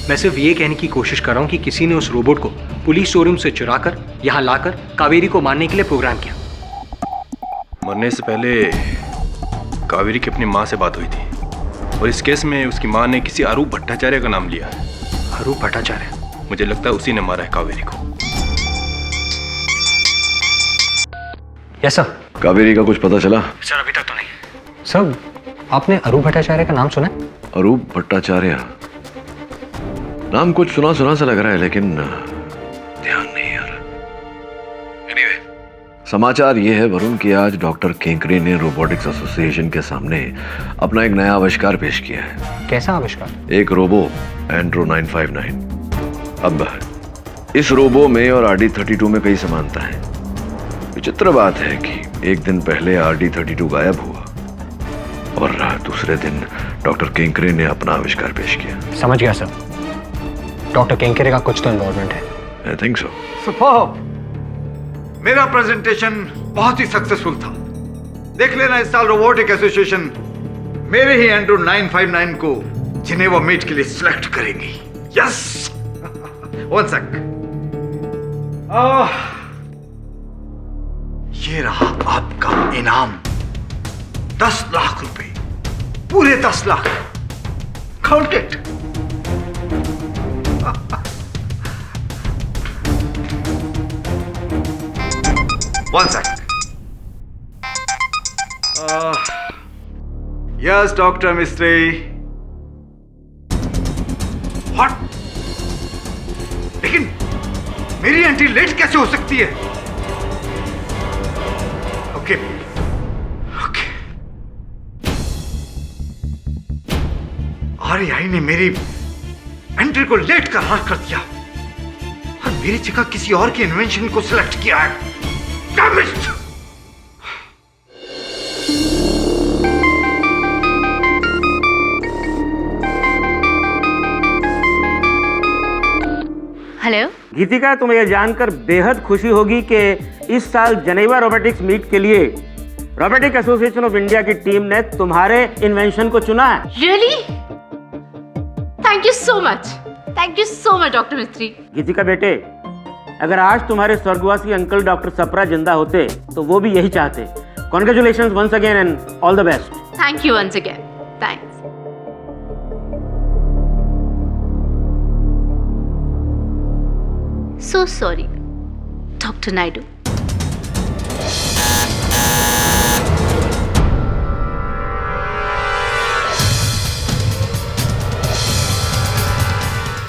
[SPEAKER 6] मैं सिर्फ ये कहने की कोशिश कर रहा हूँ कि किसी ने उस रोबोट को पुलिस शोरूम से चुराकर यहाँ लाकर कावेरी को मारने के लिए प्रोग्राम किया।
[SPEAKER 10] मरने से पहले कावेरी की अपनी माँ से बात हुई थी, और इस केस में उसकी माँ ने किसी अरूप भट्टाचार्य का नाम लिया है।
[SPEAKER 6] अरूप भट्टाचार्य?
[SPEAKER 10] मुझे लगता है उसी ने मारा है कावेरी को।
[SPEAKER 6] Yes sir.
[SPEAKER 10] कावेरी का कुछ पता चला?
[SPEAKER 6] सर, अभी तक तो नहीं। सर, आपने अरूप भट्टाचार्य का नाम सुना?
[SPEAKER 10] अरूप भट्टाचार्य नाम कुछ सुना सुना सा लग रहा है, लेकिन ध्यान नहीं आ रहा। Anyway, समाचार ये है वरुण कि आज डॉक्टर केंकरे ने रोबोटिक्स एसोसिएशन के सामने अपना एक नया आविष्कार पेश किया है।
[SPEAKER 6] कैसा आविष्कार?
[SPEAKER 10] एक रोबो, एंड्रो 959। अब इस रोबो में और RD32 में कई समानता है। विचित्र बात है कि एक दिन पहले RD32 गायब हुआ और दूसरे दिन डॉक्टर केंकरे ने अपना आविष्कार पेश किया।
[SPEAKER 6] समझ गया सर, डॉक्टर केंकरे का कुछ तो इन्वॉल्वमेंट है।
[SPEAKER 10] I think so.
[SPEAKER 8] सुपर्ब। मेरा प्रेजेंटेशन बहुत ही सक्सेसफुल था। देख लेना, इस साल रोबोटिक एसोसिएशन मेरे ही एंड्रो 959 को जिनेवा मीट के लिए सिलेक्ट करेंगी। यस। One sec. ये रहा आपका इनाम, 10 लाख रुपए, पूरे 10 lakh. Count it. One second. Yes, Dr. Mistry. What? लेकिन मेरी एंट्री लेट कैसे हो सकती है? Okay, okay. RAI ने मेरी एंट्री को लेट कर दिया और मेरी जगह किसी और की इन्वेंशन को सिलेक्ट किया है। Damn it!
[SPEAKER 1] हेलो
[SPEAKER 13] गीतिका, तुम्हें यह जानकर बेहद खुशी होगी कि इस साल जेनेवा रोबोटिक्स मीट के लिए रोबोटिक एसोसिएशन ऑफ इंडिया की टीम ने तुम्हारे इन्वेंशन को चुना है।
[SPEAKER 1] Really? Thank you so much. Thank you so much doctor मिस्त्री।
[SPEAKER 13] गीतिका बेटे, अगर आज तुम्हारे स्वर्गवासी अंकल डॉक्टर सप्रा जिंदा होते तो वो भी यही चाहते। Congratulations once again and all the best.
[SPEAKER 1] Thank you once again. Thanks. So sorry doctor Naidu.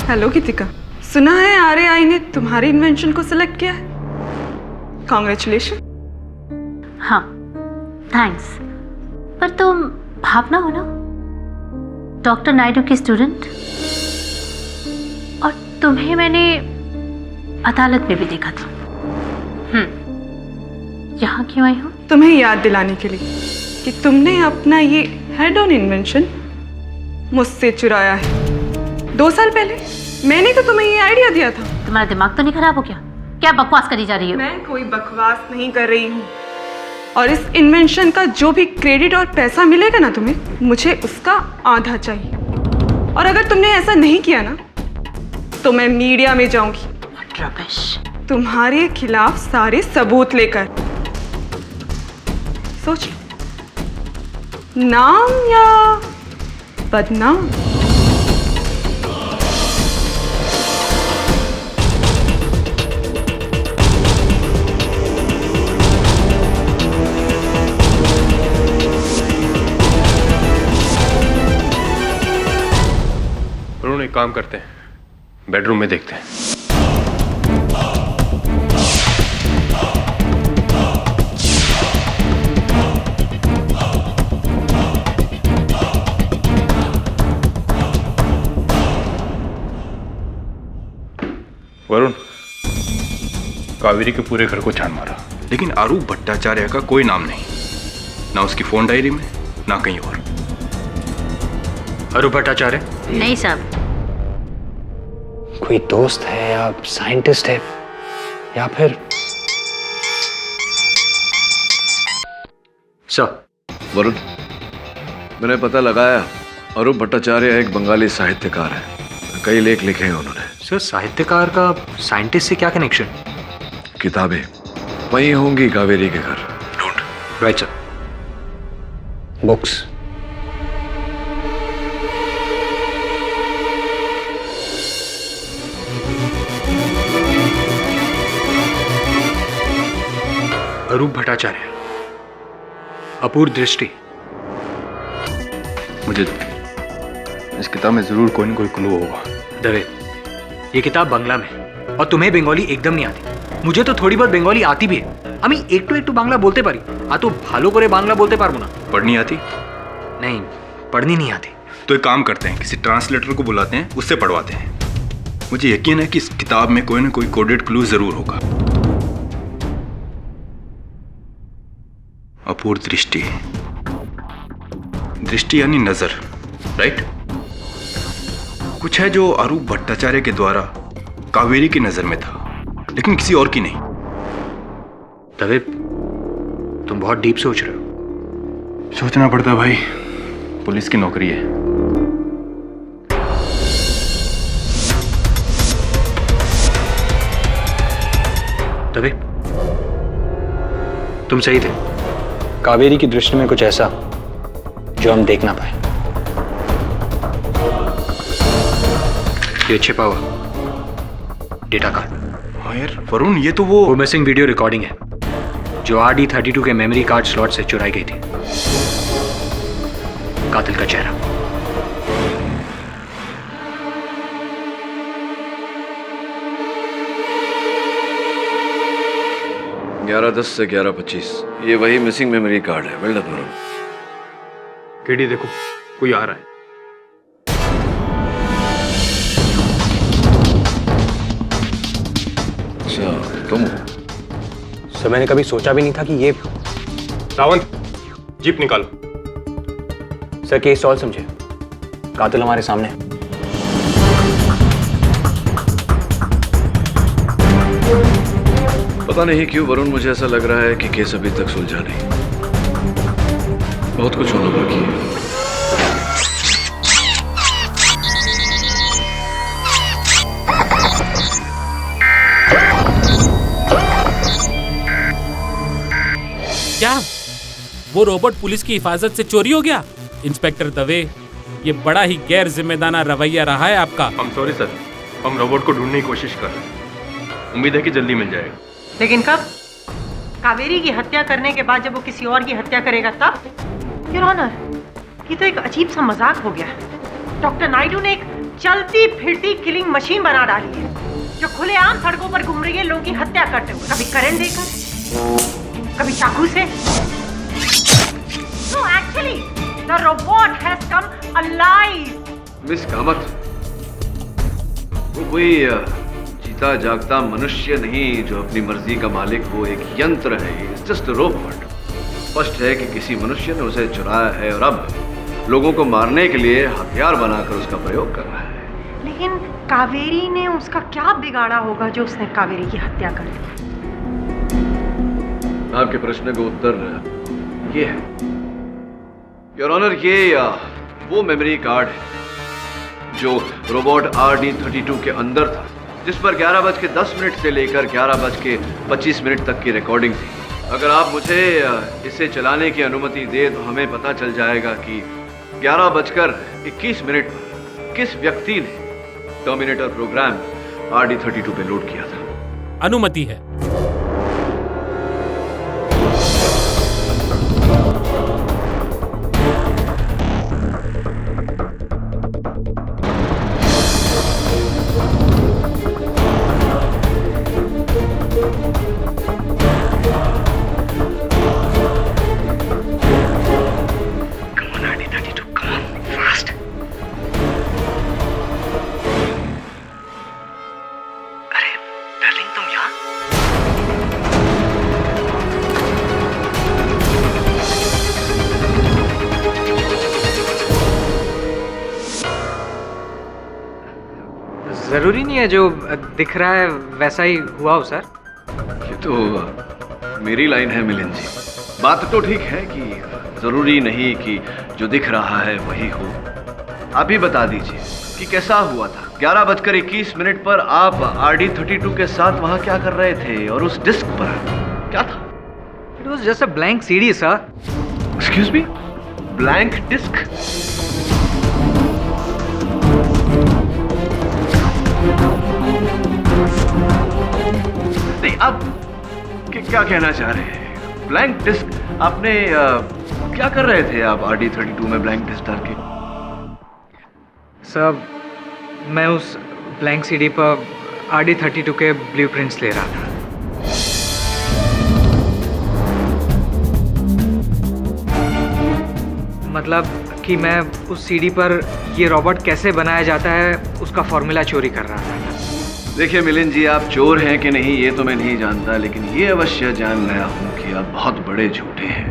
[SPEAKER 9] Hello Geetika, सुना है आरएआई ने तुम्हारी इन्वेंशन को सिलेक्ट किया है। कॉन्ग्रेचुलेशन।
[SPEAKER 1] हाँ थैंक्स, पर तुम भावना हो ना, डॉक्टर नायडू की स्टूडेंट, और तुम्हें मैंने अदालत में भी देखा था। यहाँ क्यों आई हो?
[SPEAKER 9] तुम्हें याद दिलाने के लिए कि तुमने अपना ये हेड ऑन इन्वेंशन मुझसे चुराया है 2 साल पहले। मैंने तो तुम्हें ये आइडिया दिया था।
[SPEAKER 1] तुम्हारा दिमाग तो नहीं खराब हो गया? क्या बकवास करी जा रही हो?
[SPEAKER 9] मैं कोई बकवास नहीं कर रही हूँ, और इस इन्वेंशन का जो भी क्रेडिट और पैसा मिलेगा ना तुम्हें, मुझे उसका आधा चाहिए। और अगर तुमने ऐसा नहीं किया ना तो मैं मीडिया में जाऊंगी तुम्हारे खिलाफ सारे सबूत लेकर। सोच लो, नाम या बदनाम।
[SPEAKER 14] एक काम करते हैं, बेडरूम में देखते हैं। वरुण, कावेरी के पूरे घर को छान मारा, लेकिन आरूप भट्टाचार्य का कोई नाम नहीं, ना उसकी फोन डायरी में, ना कहीं और। आरूप भट्टाचार्य?
[SPEAKER 1] नहीं साहब।
[SPEAKER 6] कोई दोस्त है या साइंटिस्ट है, या फिर
[SPEAKER 10] सर। वरुण, मैंने पता लगाया, अरूप भट्टाचार्य एक बंगाली साहित्यकार है, कई लेख लिखे हैं उन्होंने।
[SPEAKER 6] सर, साहित्यकार का साइंटिस्ट से क्या कनेक्शन?
[SPEAKER 10] किताबें वही होंगी कावेरी के घर। ढूंढ।
[SPEAKER 6] Right sir. बुक्स।
[SPEAKER 14] अरूप भट्टाचार्य, अपूर्व दृष्टि। मुझे इस किताब में जरूर कोई न कोई क्लू होगा।
[SPEAKER 6] दवे, ये किताब बांग्ला में, और तुम्हें बंगाली एकदम नहीं आती। मुझे तो थोड़ी बहुत बंगाली आती भी है। আমি একটু बांग्ला बोलते पारी, आ तो भालो करे बांग्ला बोलते पारबो ना।
[SPEAKER 14] पढ़नी आती?
[SPEAKER 6] नहीं, पढ़नी नहीं आती।
[SPEAKER 14] तो एक काम करते हैं, किसी ट्रांसलेटर को बुलाते हैं, उससे पढ़वाते हैं। मुझे यकीन है कि इस किताब में कोई ना कोई कोडेड क्लू जरूर होगा। अपूर्व दृष्टि, दृष्टि यानी नजर, राइट? कुछ है जो अरूप भट्टाचार्य के द्वारा कावेरी की नजर में था, लेकिन किसी और की नहीं।
[SPEAKER 6] तवे, तुम बहुत डीप सोच रहे हो।
[SPEAKER 14] सोचना पड़ता है भाई, पुलिस की नौकरी है।
[SPEAKER 6] तवे, तुम सही थे। कावेरी की दृष्टि में कुछ ऐसा जो हम देख ना पाए। ये छिपा हुआ डेटा कार्ड।
[SPEAKER 14] हाँ यार वरुण, ये तो वो
[SPEAKER 6] मिसिंग वीडियो रिकॉर्डिंग है जो RD32 के मेमोरी कार्ड स्लॉट से चुराई गई थी। कातिल का चेहरा।
[SPEAKER 10] 11:10 से 11:25, ये वही मिसिंग मेमोरी कार्ड है। Well done Varun.
[SPEAKER 14] केडी देखो, कोई आ रहा है।
[SPEAKER 10] अच्छा, तुम हो?
[SPEAKER 6] सर, मैंने कभी सोचा भी नहीं था कि ये।
[SPEAKER 14] रावंत, जीप निकालो।
[SPEAKER 6] सर, केस सॉल्व समझे, कातिल हमारे सामने।
[SPEAKER 10] पता नहीं क्यों वरुण, मुझे ऐसा लग रहा है कि केस अभी तक सुलझा नहीं, बहुत कुछ होना बाकी है।
[SPEAKER 12] क्या वो रोबोट पुलिस की हिफाजत से चोरी हो गया? इंस्पेक्टर दवे, ये बड़ा ही गैर जिम्मेदाराना रवैया रहा है आपका।
[SPEAKER 14] हम सॉरी सर, हम रोबोट को ढूंढने की कोशिश कर रहे हैं, उम्मीद है कि जल्दी मिल जाएगा।
[SPEAKER 11] लेकिन कब? कावेरी की हत्या करने के बाद जब वो किसी और की हत्या करेगा तब? योर ऑनर, ये तो एक अजीब सा मजाक हो गया है। डॉक्टर नायडू ने एक चलती फिरती किलिंग मशीन बना डाली है जो खुलेआम सड़कों पर घूम रही है लोगों की हत्या करते हुए, कभी करंट देकर, कभी चाकू से। No, actually, the robot has come alive.
[SPEAKER 10] Miss Kamat, वो कोई जीता जागता मनुष्य नहीं जो अपनी मर्जी का मालिक हो, एक यंत्र है। It's just a robot. स्पष्ट है कि किसी मनुष्य ने उसे चुराया है और अब लोगों को मारने के लिए हथियार बनाकर उसका प्रयोग कर रहा है।
[SPEAKER 11] लेकिन कावेरी ने उसका क्या बिगाड़ा होगा जो उसने कावेरी की हत्या कर दी?
[SPEAKER 10] आपके प्रश्न का उत्तर ये है, योर ऑनर, ये वो मेमोरी कार्ड है जो रोबोट RD32 के अंदर था, जिस पर 11:10 से लेकर 11:25 तक की रिकॉर्डिंग थी। अगर आप मुझे इसे चलाने की अनुमति दे तो हमें पता चल जाएगा कि 11:21 पर किस व्यक्ति ने टर्मिनेटर प्रोग्राम RD32 पे लोड किया था।
[SPEAKER 12] अनुमति है।
[SPEAKER 6] जरूरी नहीं है जो दिख रहा है वैसा ही हुआ हो सर।
[SPEAKER 10] ये तो मेरी लाइन है मिलिंद जी। बात तो ठीक है कि जरूरी नहीं कि जो दिख रहा है वही हो। आप ही बता दीजिए कि कैसा हुआ था। 11:21 पर आप RD32 के साथ वहां क्या कर रहे थे और उस डिस्क पर क्या था?
[SPEAKER 6] It was just a blank CD, sir.
[SPEAKER 10] Excuse me? Blank disk? नहीं, आप क्या कहना चाह रहे हैं? ब्लैंक डिस्क आपने क्या कर रहे थे आप RD32 में ब्लैंक डिस्क डाल के?
[SPEAKER 6] सर, मैं उस ब्लैंक CD पर RD32 के ब्लूप्रिंट्स ले रहा था। मतलब कि मैं उस CD पर ये रोबोट कैसे बनाया जाता है उसका फॉर्मूला चोरी कर रहा था।
[SPEAKER 10] देखिए मिलिंद जी, आप चोर हैं कि नहीं ये तो मैं नहीं जानता, लेकिन ये अवश्य जान गया हूं कि आप बहुत बड़े झूठे हैं।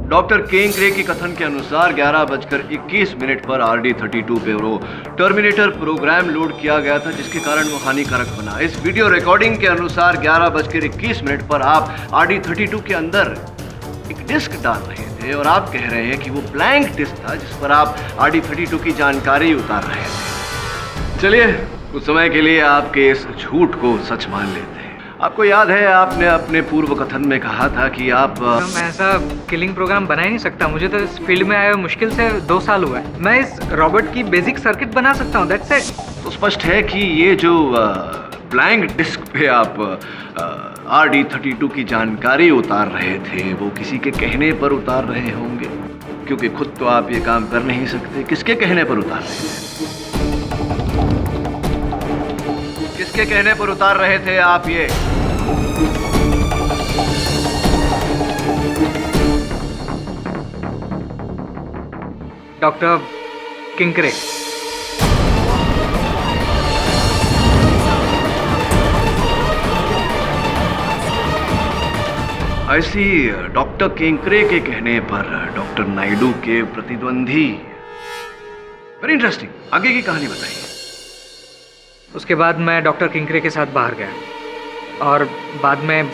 [SPEAKER 10] डॉक्टर केंकरे के कथन के अनुसार 11:21 पर RD32 पे वो टर्मिनेटर प्रोग्राम लोड किया गया था जिसके कारण वो हानिकारक बना। इस वीडियो रिकॉर्डिंग के अनुसार 11:21 पर आप RD32 के अंदर एक डिस्क डाल रहे थे और आप कह रहे हैं कि वो ब्लैंक डिस्क था जिस पर आप RD32 की जानकारी उतार रहे थे। चलिए, कुछ समय के लिए आपके इस झूठ को सच मान लेते हैं। आपको याद है आपने अपने पूर्व कथन में कहा था कि आप
[SPEAKER 6] मैं ऐसा किलिंग प्रोग्राम बना ही नहीं सकता। मुझे तो इस फील्ड में आए हुए मुश्किल से 2 साल हुआ है। मैं इस रोबोट की बेसिक सर्किट बना सकता हूँ, दैट्स इट।
[SPEAKER 10] तो स्पष्ट है कि ये जो ब्लैंक डिस्क पे आप RD32 की जानकारी उतार रहे थे वो किसी के कहने पर उतार रहे होंगे, क्योंकि खुद तो आप ये काम कर नहीं सकते। किसके कहने पर उतार रहे थे? किसके कहने पर उतार रहे थे आप ये?
[SPEAKER 6] डॉक्टर किंकरे।
[SPEAKER 10] ऐसी डॉक्टर केंकरे के कहने पर डॉक्टर नायडू के प्रतिद्वंदी। वेरी इंटरेस्टिंग, आगे की कहानी बताइए।
[SPEAKER 6] उसके बाद मैं डॉक्टर किंकरे के साथ बाहर गया और बाद में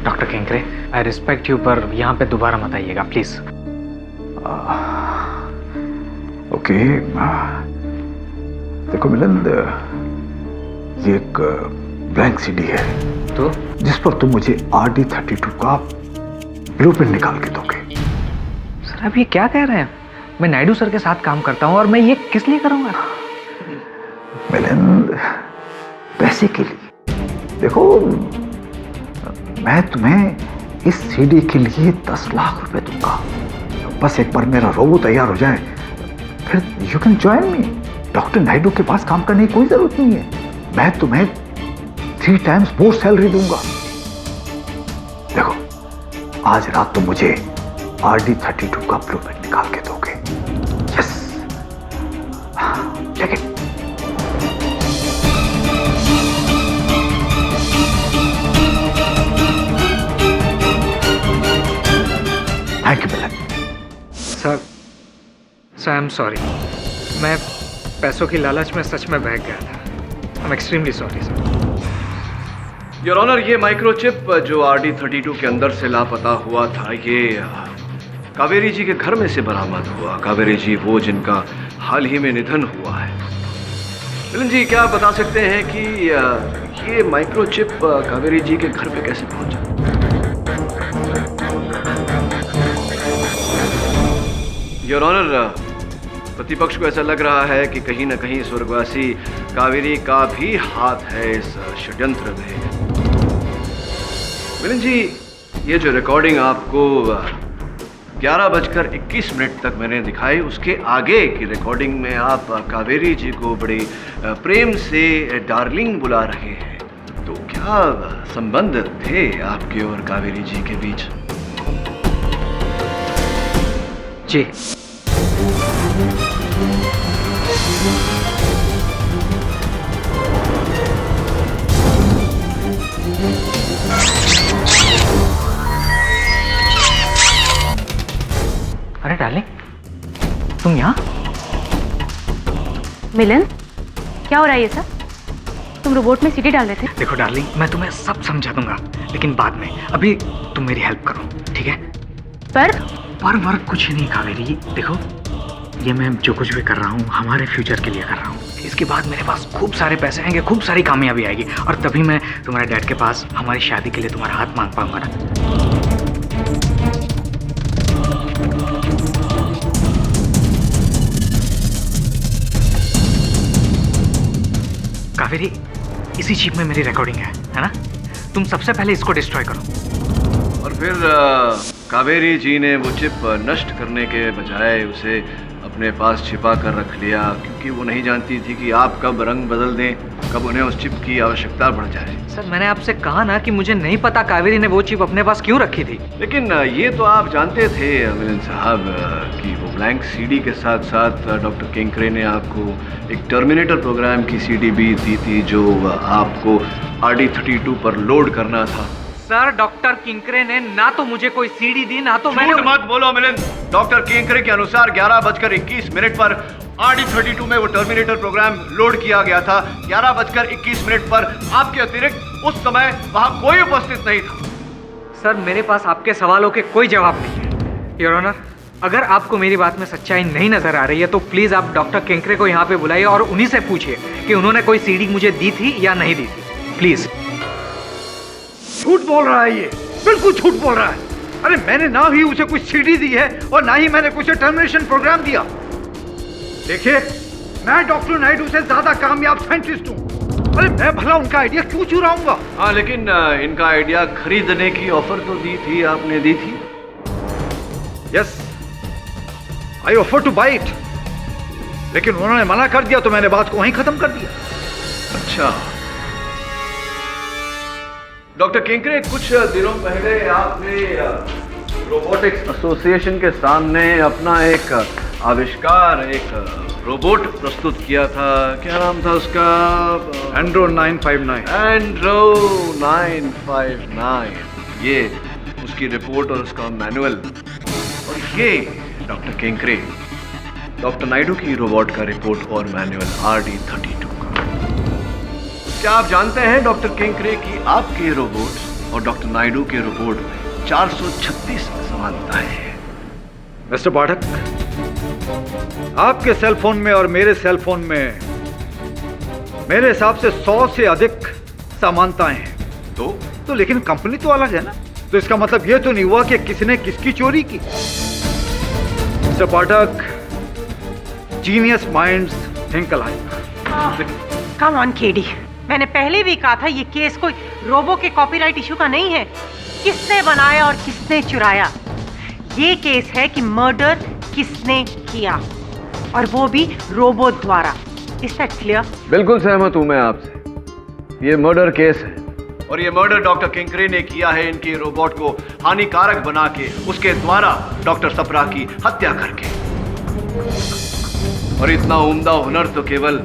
[SPEAKER 6] डॉक्टर किंकरे, आई रिस्पेक्ट यू, पर यहाँ पे दोबारा मत आइएगा प्लीज।
[SPEAKER 8] ओके, देखो मिलिंद, ये एक ब्लैंक CD है
[SPEAKER 6] तो
[SPEAKER 8] जिस पर तुम मुझे RD32 का ब्लूप्रिंट निकाल के दोगे।
[SPEAKER 6] सर, आप ये क्या कह रहे हैं? मैं नायडू सर के साथ काम करता हूँ और मैं ये किस लिए करूँगा?
[SPEAKER 8] मिलिंद, पैसे के लिए। देखो, मैं तुम्हें इस सीडी के लिए 10 लाख रुपए दूंगा। बस एक बार मेरा रोबो तैयार हो जाए, फिर you can join me. Doctor Naidu के पास काम करने की कोई जरूरत नहीं है। मैं तुम्हें 3 टाइम्स मोर सैलरी दूंगा। देखो, आज रात तो मुझे RD32 का ब्लूप्रिंट निकाल के दोगे। Yes, take it. Thank you Milan.
[SPEAKER 6] Sir I am sorry. मैं पैसों की लालच में सच में बहक गया था। I am extremely sorry sir.
[SPEAKER 10] Your honour, ये माइक्रोचिप जो RD32 के अंदर से लापता हुआ था, ये कावेरी जी के घर में से बरामद हुआ। कावेरी जी वो जिनका हाल ही में निधन हुआ है। मिलन जी, क्या आप बता सकते हैं कि ये माइक्रोचिप कावेरी जी के घर पे कैसे पहुंचा? योर ऑनर, प्रतिपक्ष को ऐसा लग रहा है कि कहीं न कहीं स्वर्गवासी कावेरी का भी हाथ है इस षड्यंत्र में। मिलन जी, ये जो रिकॉर्डिंग आपको 11:21 तक मैंने दिखाई, उसके आगे की रिकॉर्डिंग में आप कावेरी जी को बड़े प्रेम से डार्लिंग बुला रहे हैं। तो क्या संबंध थे आपके और कावेरी जी के बीच?
[SPEAKER 6] जी, अरे डार्लिंग, तुम यहाँ?
[SPEAKER 7] मिलन, क्या हो रहा है ये सब? तुम रोबोट में सीटी डाल रहे थे?
[SPEAKER 6] देखो डार्लिंग, मैं तुम्हें सब समझा दूंगा, लेकिन बाद में। अभी तुम मेरी हेल्प करो, ठीक है? पर वर्क कुछ नहीं कावेरी। देखो, ये मैं जो कुछ भी कर रहा हूँ हमारे फ्यूचर के लिए कर रहा हूँ। इसके बाद मेरे पास खूब सारे पैसे आएंगे, खूब सारी कामयाबी आएगी, और तभी मैं तुम्हारे डैड के पास हमारी शादी के लिए तुम्हारा हाथ मांग पाऊंगा ना। कावेरी, इसी चिप में मेरी रिकॉर्डिंग है ना? तुम सबसे पहले इसको डिस्ट्रॉय करो।
[SPEAKER 10] और फिर कावेरी जी ने वो चिप नष्ट करने के बजाय उसे अपने पास छिपा कर रख लिया, क्योंकि वो नहीं जानती थी कि आप कब रंग बदल दें, कब उन्हें उस चिप की आवश्यकता पड़ जाए।
[SPEAKER 6] सर, मैंने आपसे कहा ना कि मुझे नहीं पता कावेरी ने वो चिप अपने पास क्यों रखी थी।
[SPEAKER 10] लेकिन ये तो आप जानते थे मिलन साहब कि वो ब्लैंक सीडी के साथ साथ डॉक्टर केंकरे ने आपको एक टर्मिनेटर प्रोग्राम की सीडी भी दी थी, जो आपको RD32 पर लोड करना था।
[SPEAKER 6] सर, डॉक्टर किंकरे ने ना तो मुझे कोई सीडी दी, ना तो मैंने।
[SPEAKER 10] मत बोलो मिलन। डॉक्टर केंकरे के अनुसार 11:21 पर RD32 में वो टर्मिनेटर प्रोग्राम लोड किया गया था। 11:21 पर आपके अतिरिक्त उस समय वहां कोई उपस्थित नहीं था।
[SPEAKER 6] सर, मेरे पास आपके सवालों के कोई जवाब नहीं है। योर ऑनर, अगर आपको मेरी बात में सच्चाई नहीं नजर आ रही है तो प्लीज आप डॉक्टर केंकरे को यहाँ पे बुलाइए और उन्हीं से पूछिए कि उन्होंने कोई सीडी मुझे दी थी या नहीं दी थी, प्लीज।
[SPEAKER 8] झूठ बोल रहा है ये, बिल्कुल झूठ बोल रहा है। अरे मैंने ना ही उसे कुछ सीडी दी है और ना ही मैंने कुछ टर्मिनेशन प्रोग्राम दिया। देखिए, मैं डॉक्टर नायडू से ज्यादा कामयाब साइंटिस्ट हूँ। अरे मैं भला उनका आइडिया क्यों चुराऊंगा?
[SPEAKER 10] हाँ, लेकिन इनका आइडिया खरीदने की ऑफर तो दी थी, आपने दी थी।
[SPEAKER 8] Yes, I offer to buy it, लेकिन उन्होंने मना कर दिया तो मैंने बात को वहीं खत्म कर दिया।
[SPEAKER 10] अच्छा डॉक्टर केंकरे, कुछ दिनों पहले आपने रोबोटिक्स एसोसिएशन के सामने अपना एक आविष्कार, एक रोबोट प्रस्तुत किया था। क्या नाम था उसका?
[SPEAKER 8] एंड्रो 959।
[SPEAKER 10] एंड्रो 959, ये उसकी रिपोर्ट और उसका मैनुअल। और ये डॉक्टर केंकरे, डॉक्टर नायडू की रोबोट का रिपोर्ट और मैनुअल RD32 का। क्या आप जानते हैं डॉक्टर केंकरे की आपके रोबोट और डॉक्टर नायडू के रोबोट में 436 समानताएं हैं।
[SPEAKER 8] मिस्टर पाठक, आपके सेल फोन में और मेरे सेल फोन में मेरे हिसाब से 100 से अधिक समानताएं हैं। तो लेकिन कंपनी तो अलग है ना, तो इसका मतलब यह तो नहीं हुआ कि किसने किसकी चोरी की। Mister Pathak, genius minds think alike.
[SPEAKER 11] Come on KD, मैंने पहले भी कहा था ये केस कोई रोबो के कॉपीराइट इशू का नहीं है। किसने बनाया और किसने चुराया, ये केस है कि मर्डर किसने किया, और वो भी रोबो द्वारा। Is that clear?
[SPEAKER 10] बिल्कुल सहमत हूं मैं आपसे, ये मर्डर केस है और ये मर्डर डॉक्टर किंकरे ने किया है इनके रोबोट को हानिकारक बना के, उसके द्वारा डॉक्टर सप्रा की हत्या करके। और इतना उम्दा हुनर तो केवल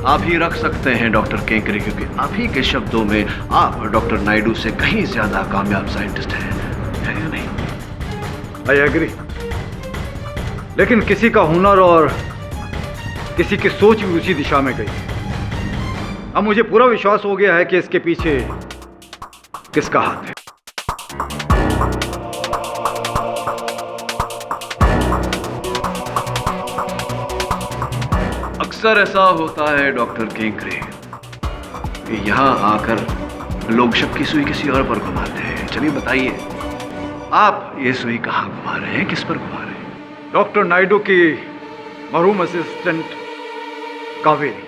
[SPEAKER 10] आप ही रख सकते हैं डॉक्टर किंकरे, क्योंकि आप ही के शब्दों में आप डॉक्टर नायडू से कहीं ज्यादा कामयाब साइंटिस्ट हैं, है या नहीं?
[SPEAKER 8] आई एग्री, लेकिन किसी का हुनर और किसी की सोच भी उसी दिशा में गई। अब मुझे पूरा विश्वास हो गया है कि इसके पीछे किसका हाथ है।
[SPEAKER 10] अक्सर ऐसा होता है डॉक्टर किंकरे कि यहाँ आकर लोग शक की सुई किसी और पर घुमाते हैं। चलिए बताइए, आप ये सुई कहाँ घुमा रहे हैं, किस पर घुमा रहे हैं?
[SPEAKER 8] डॉक्टर नायडू की मरहूम assistant Kaveri.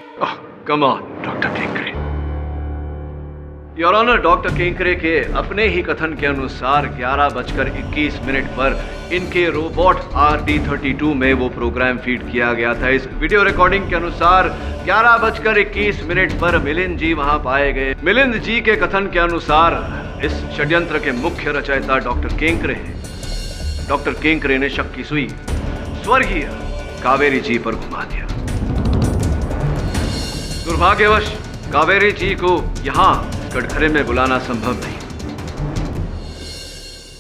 [SPEAKER 10] Come on doctor Kinkare. Your honour, doctor Kinkare के अपने ही कथन के अनुसार 11:21 पर इनके रोबोट RD32 में वो प्रोग्राम फीड किया गया था। इस वीडियो रिकॉर्डिंग के अनुसार 11:21 पर मिलिंद जी वहां पाए गए। मिलिंद जी के कथन के अनुसार इस षड्यंत्र के मुख्य रचयिता डॉक्टर किंकरे हैं। डॉक्टर किंकरे ने शक की सुई स्वर्गीय कावेरी जी पर घुमा दिया। दुर्भाग्यवश कावेरी जी को यहाँ कटघरे में बुलाना संभव नहीं।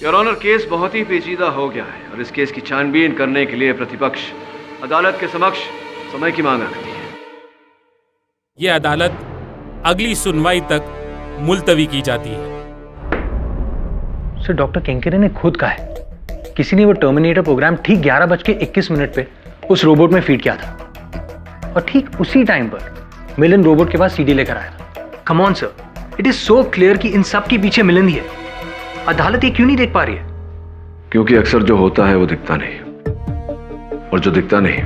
[SPEAKER 10] योर ऑनर, केस बहुत ही पेचीदा हो गया है और इस केस की छानबीन करने के लिए प्रतिपक्ष अदालत के समक्ष समय की मांग रखती है।
[SPEAKER 12] ये अदालत अगली सुनवाई तक मुलतवी की जाती है।
[SPEAKER 6] सर, डॉक्टर किंकरे ने खुद कहा है किसी ने वो टर्मिनेटर प्रोग्राम ठीक 11:21 पे उस रोबोट में फीड किया था, और ठीक उसी टाइम पर मिलिंद रोबोट के पास सीडी लेकर आया था। Come on sir, it is so clear कि इन सब के पीछे मिलिंद ही है। अदालत ये क्यों नहीं देख पा रही है?
[SPEAKER 10] क्योंकि अक्सर जो होता है वो दिखता नहीं, और जो दिखता नहीं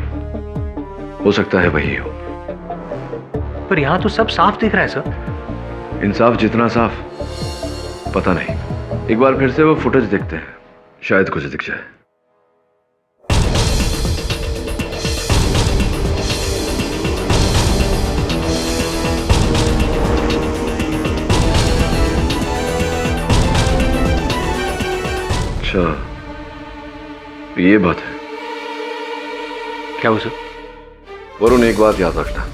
[SPEAKER 10] हो सकता है वही हो।
[SPEAKER 6] पर यहां तो सब साफ दिख रहा है सर।
[SPEAKER 10] इंसाफ जितना साफ पता नहीं। एक बार फिर से वो फुटेज देखते हैं, शायद कुछ दिख जाए। अच्छा, ये बात है।
[SPEAKER 6] क्या वो सर?
[SPEAKER 10] वरुण, एक बात याद रखना,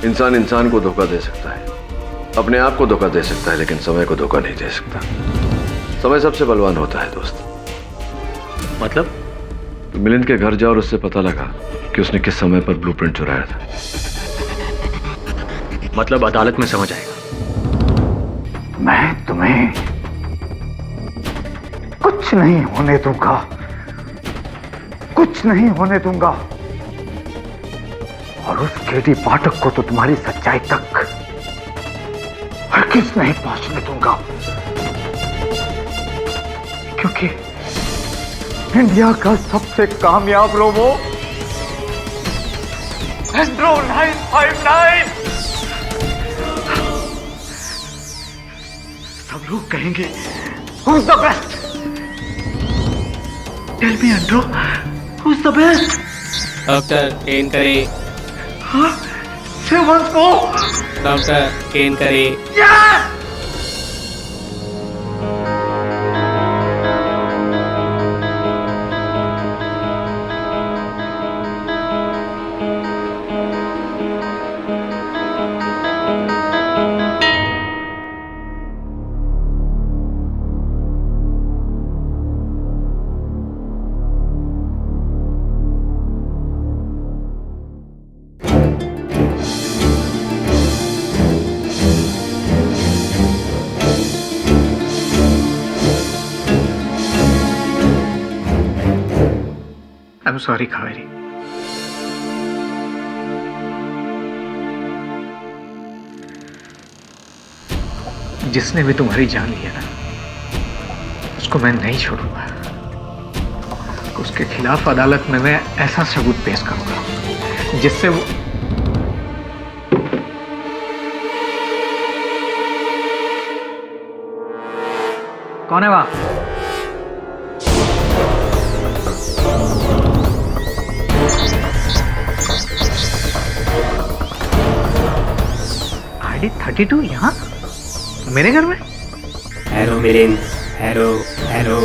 [SPEAKER 10] इंसान इंसान को धोखा दे सकता है, अपने आप को धोखा दे सकता है, लेकिन समय को धोखा नहीं दे सकता। समय सबसे बलवान होता है दोस्त।
[SPEAKER 6] मतलब?
[SPEAKER 10] तो मिलिंद के घर जाओ और उससे पता लगा कि उसने किस समय पर ब्लूप्रिंट चुराया था।
[SPEAKER 6] मतलब अदालत में समझ आएगा।
[SPEAKER 8] मैं तुम्हें कुछ नहीं होने दूंगा, कुछ नहीं होने दूंगा। और उस केडी पाठक को तो तुम्हारी सच्चाई तक हरगिज़ नहीं पहुंचने दूंगा, क्योंकि इंडिया का सबसे कामयाब रोबो एंड्रो 959 सब लोग कहेंगे who's the best? Tell me, Andrew, who's the best?
[SPEAKER 5] Doctor Kenkare.
[SPEAKER 8] Huh? Say once more.
[SPEAKER 5] Doctor Kenkare.
[SPEAKER 8] Yes! I'm sorry, Kaveri. जिसने भी तुम्हारी जान लिया ना, उसको मैं नहीं छोड़ूंगा।
[SPEAKER 6] उसके खिलाफ अदालत में मैं ऐसा सबूत पेश करूंगा जिससे वो कौन है वहां? आईडी 32 यहाँ मेरे घर में?
[SPEAKER 5] Hello Milind, hello hello.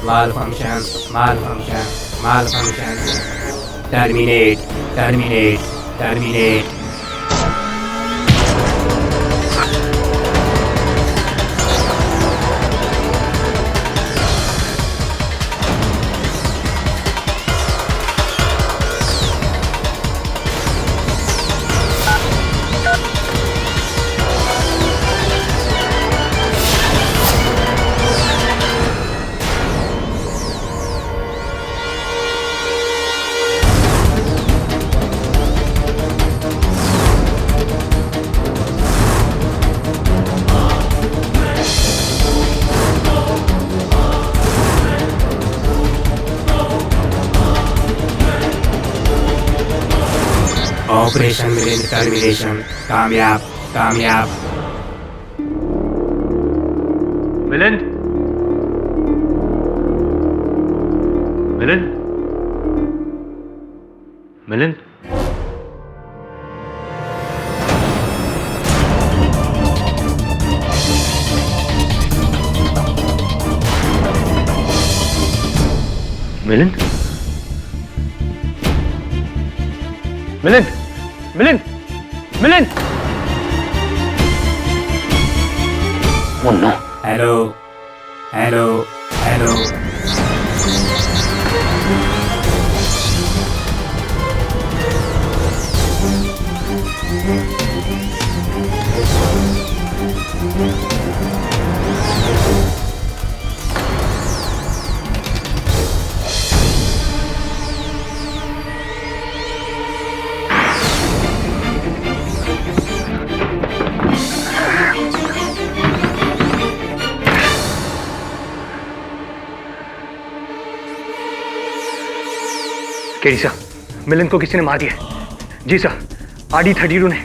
[SPEAKER 5] Malfunction, malfunction, malfunction. Terminate, terminate, terminate. Operation Milind termination कामयाब, कामयाब।
[SPEAKER 14] Milind, Milind, Milind. Milind, Milind, Milind, Milind. Oh no.
[SPEAKER 5] Hello hello hello.
[SPEAKER 14] KD sir, Milind को किसी ने मार दिया। जी सर, आरडी 32 ने।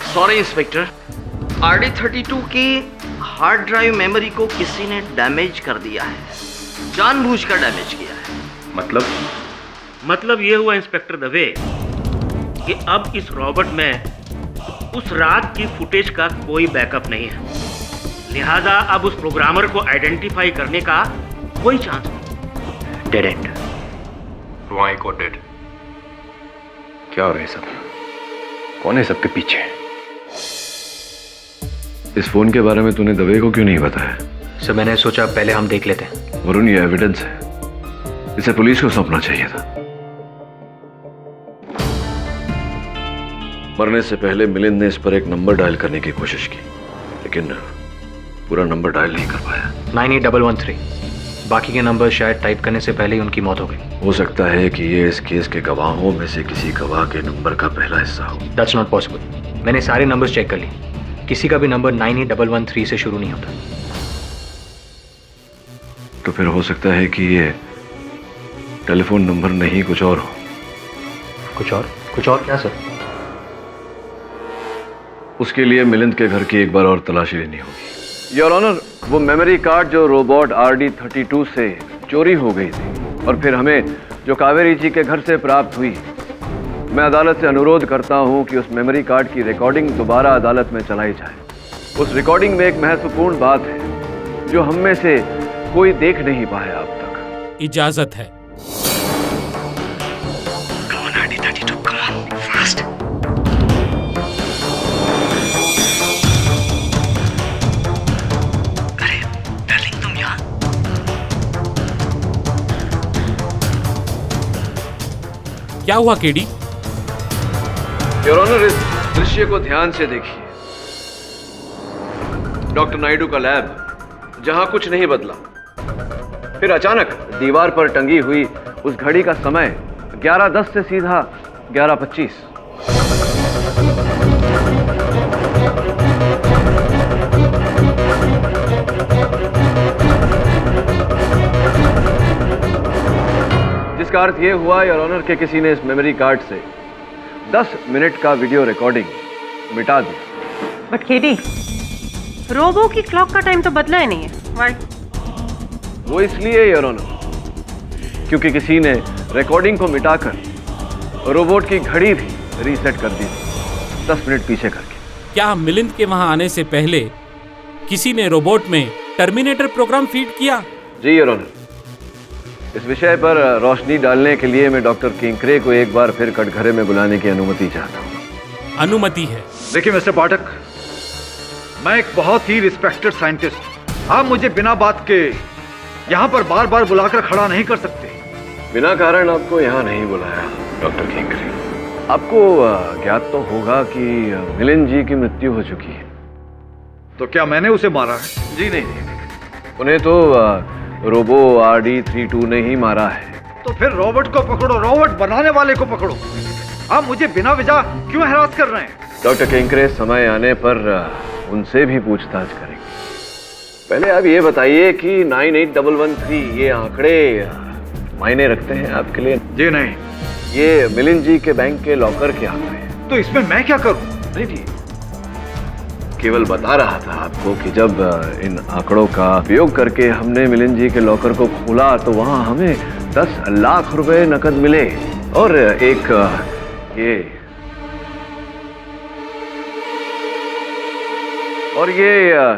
[SPEAKER 2] सॉरी इंस्पेक्टर, आरडी 32 की हार्ड ड्राइव मेमोरी को किसी ने डैमेज कर दिया है, जानबूझकर डैमेज किया है। मतलब ये हुआ इंस्पेक्टर दवे कि अब इस रॉबर्ट में उस रात की फुटेज का कोई बैकअप नहीं है, लिहाजा अब उस प्रोग्रामर को आइडेंटिफाई करने का कोई चांस नहीं। Dead and.
[SPEAKER 14] वहाँ एक और डेड। क्या हो रहा है सब? कौन है सबके पीछे?
[SPEAKER 10] इस फोन के बारे में तूने दवे को क्यों नहीं बताया?
[SPEAKER 14] सर मैंने सोचा पहले हम देख लेते हैं।
[SPEAKER 10] वरुण, ये एविडेंस है, इसे पुलिस को सौंपना चाहिए था। मरने से पहले मिलिंद ने इस पर एक नंबर डायल करने की कोशिश की, लेकिन पूरा नंबर डायल नहीं कर पाया।
[SPEAKER 14] 98113। बाकी के नंबर शायद टाइप करने से पहले ही उनकी मौत हो गई।
[SPEAKER 10] हो सकता है कि ये इस केस के गवाहों में से किसी गवाह के नंबर का पहला हिस्सा हो।
[SPEAKER 14] That's not possible. मैंने सारे नंबर्स चेक कर लिए, किसी का भी नंबर 98113 से शुरू नहीं होता।
[SPEAKER 10] तो फिर हो सकता है कि ये टेलीफोन नंबर नहीं कुछ और हो।
[SPEAKER 14] कुछ और? कुछ और क्या सर?
[SPEAKER 10] उसके लिए मिलिंद के घर की एक बार और तलाशी लेनी होगी। योर ऑनर, वो मेमोरी कार्ड जो रोबोट आरडी 32 से चोरी हो गई थी और फिर हमें जो कावेरी जी के घर से प्राप्त हुई, मैं अदालत से अनुरोध करता हूं कि उस मेमोरी कार्ड की रिकॉर्डिंग दोबारा अदालत में चलाई जाए। उस रिकॉर्डिंग में एक महत्वपूर्ण बात है जो हम में से कोई देख नहीं पाया अब तक।
[SPEAKER 12] इजाजत है। क्या हुआ केडी?
[SPEAKER 10] योर ऑनर, इस दृश्य को ध्यान से देखिए। डॉक्टर नायडू का लैब, जहां कुछ नहीं बदला, फिर अचानक दीवार पर टंगी हुई उस घड़ी का समय 11:10 से सीधा 11:25। जिसका अर्थ ये हुआ योर ऑनर के किसी ने इस मेमोरी कार्ड से 10 मिनट का वीडियो रिकॉर्डिंग मिटा दिया।
[SPEAKER 11] बट केडी, रोबो की क्लॉक का टाइम तो बदला ही नहीं है। Why?
[SPEAKER 10] वो इसलिए योर ऑनर क्योंकि किसी ने रिकॉर्डिंग को मिटाकर रोबोट की घड़ी भी रीसेट कर दी, 10 मिनट पीछे करके।
[SPEAKER 12] क्या मिलिंद के वहां आने से पहले किसी ने रोबोट में टर्मिनेटर प्रोग्राम फीड किया?
[SPEAKER 10] जी योर ऑनर, इस विषय पर रोशनी डालने के लिए मैं डॉक्टर किंकरे को एक बार फिर कटघरे में बुलाने की अनुमति चाहता हूँ।
[SPEAKER 12] अनुमति है।
[SPEAKER 8] देखिए मिस्टर पाठक, मैं एक बहुत ही रिस्पेक्टेड साइंटिस्ट, आप मुझे बिना बात के यहाँ पर बार बार बुलाकर खड़ा नहीं कर सकते।
[SPEAKER 10] बिना कारण आपको यहाँ नहीं बुलाया डॉक्टर किंकरे। आपको ज्ञात तो होगा कि मिलिंद जी की मृत्यु हो चुकी है।
[SPEAKER 8] तो क्या मैंने उसे मारा है?
[SPEAKER 10] जी नहीं, उन्हें तो रोबो RD32 ने ही मारा है।
[SPEAKER 8] तो फिर रोबोट को पकड़ो, रोबोट बनाने वाले को पकड़ो। आप मुझे बिना वजह क्यों हरास कर रहे हैं?
[SPEAKER 10] डॉक्टर किंकरे, समय आने पर उनसे भी पूछताछ करेंगे। पहले आप ये बताइए कि 98113 ये आंकड़े मायने रखते हैं आपके लिए?
[SPEAKER 8] जी नहीं।
[SPEAKER 10] ये मिलिंद जी के बैंक के लॉकर के आंकड़े हैं।
[SPEAKER 8] तो इसमें मैं क्या करूं?
[SPEAKER 10] नहीं जी, केवल बता रहा था आपको कि जब इन आंकड़ों का उपयोग करके हमने मिलिंद जी के लॉकर को खोला तो वहां हमें 10 लाख रुपए नकद मिले और एक ये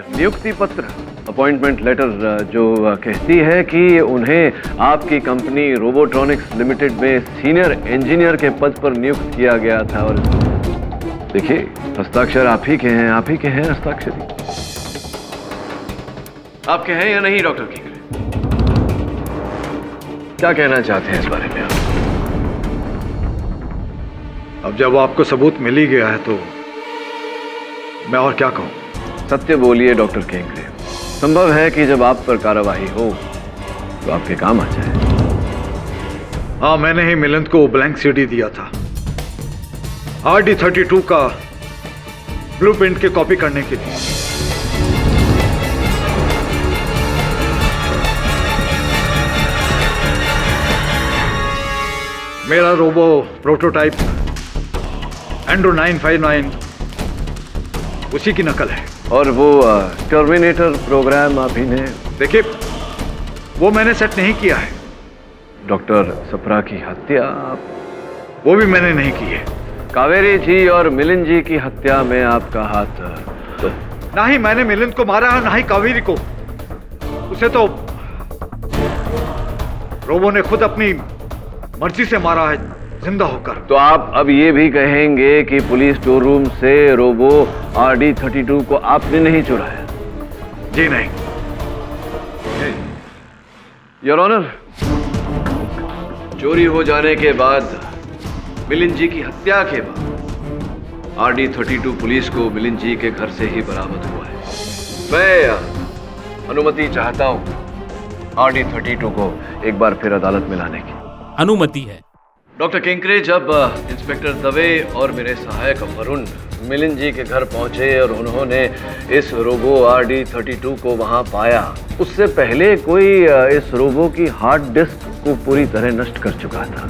[SPEAKER 10] नियुक्ति पत्र, अपॉइंटमेंट लेटर जो कहती है कि उन्हें आपकी कंपनी रोबोट्रॉनिक्स लिमिटेड में सीनियर इंजीनियर के पद पर नियुक्त किया गया था। और देखिए, हस्ताक्षर आप ही के हैं, आप ही के हैं हस्ताक्षरी। आपके हैं या नहीं डॉक्टर किंकरे? क्या कहना चाहते हैं इस बारे में आप?
[SPEAKER 8] अब जब आपको सबूत मिल ही गया है तो मैं और क्या कहूं?
[SPEAKER 10] सत्य बोलिए डॉक्टर किंकरे। संभव है कि जब आप पर कार्रवाई हो तो आपके काम आ जाए।
[SPEAKER 8] हाँ, मैंने ही मिलिंद को ब्लैंक सीडी दिया था RD32 का ब्लूप्रिंट की कॉपी करने के लिए। मेरा रोबो प्रोटोटाइप एंड्रो 959 उसी की नकल है।
[SPEAKER 10] और वो टर्मिनेटर प्रोग्राम आप ही ने?
[SPEAKER 8] देखिए, वो मैंने सेट नहीं किया है।
[SPEAKER 10] डॉक्टर सप्रा की हत्या?
[SPEAKER 8] वो भी मैंने नहीं की है।
[SPEAKER 10] कावेरी जी और मिलिंद जी की हत्या में आपका हाथ? तो
[SPEAKER 8] ना ही मैंने मिलिंद को मारा है, ना ही कावेरी को। उसे तो रोबो ने खुद अपनी मर्जी से मारा है, जिंदा होकर।
[SPEAKER 10] तो आप अब ये भी कहेंगे कि पुलिस स्टोर रूम से रोबो RD32 को आपने नहीं चुराया?
[SPEAKER 8] जी नहीं।
[SPEAKER 10] योर ऑनर, चोरी हो जाने के बाद, मिलिंद जी की हत्या के बाद RD32 पुलिस को मिलिंद जी के घर से ही बरामद हुआ है। मैं अनुमति चाहता हूं RD32 को एक बार फिर अदालत में लाने की।
[SPEAKER 12] अनुमति है।
[SPEAKER 10] डॉक्टर किंकरे, जब इंस्पेक्टर दवे और मेरे सहायक वरुण मिलिंद जी के घर पहुंचे और उन्होंने इस रोबो RD32 को वहां पाया, उससे पहले कोई इस रोबो की हार्ड डिस्क को पूरी तरह नष्ट कर चुका था।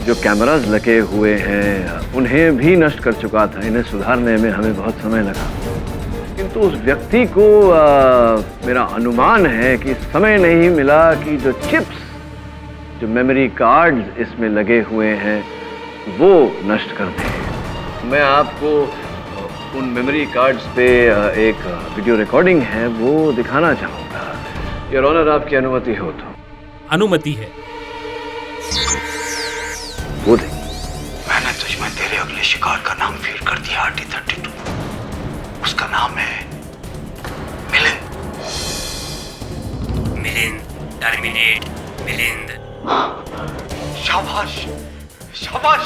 [SPEAKER 10] जो कैमरास लगे हुए हैं उन्हें भी नष्ट कर चुका था। इन्हें सुधारने में हमें बहुत समय लगा, किंतु उस व्यक्ति को मेरा अनुमान है कि समय नहीं मिला कि जो चिप्स, जो मेमोरी कार्ड्स इसमें लगे हुए हैं वो नष्ट कर दें। मैं आपको उन मेमोरी कार्ड्स पे एक वीडियो रिकॉर्डिंग है वो दिखाना चाहूँगा। योर ऑनर, आपकी अनुमति हो तो?
[SPEAKER 12] अनुमति है।
[SPEAKER 10] वो देख,
[SPEAKER 15] मैंने तुझमें तेरे अगले शिकार का नाम फीड कर दिया, RD32। उसका नाम है मिलिंद।
[SPEAKER 5] मिलिंद, टर्मिनेट मिलिंद।
[SPEAKER 15] शाबाश, शाबाश।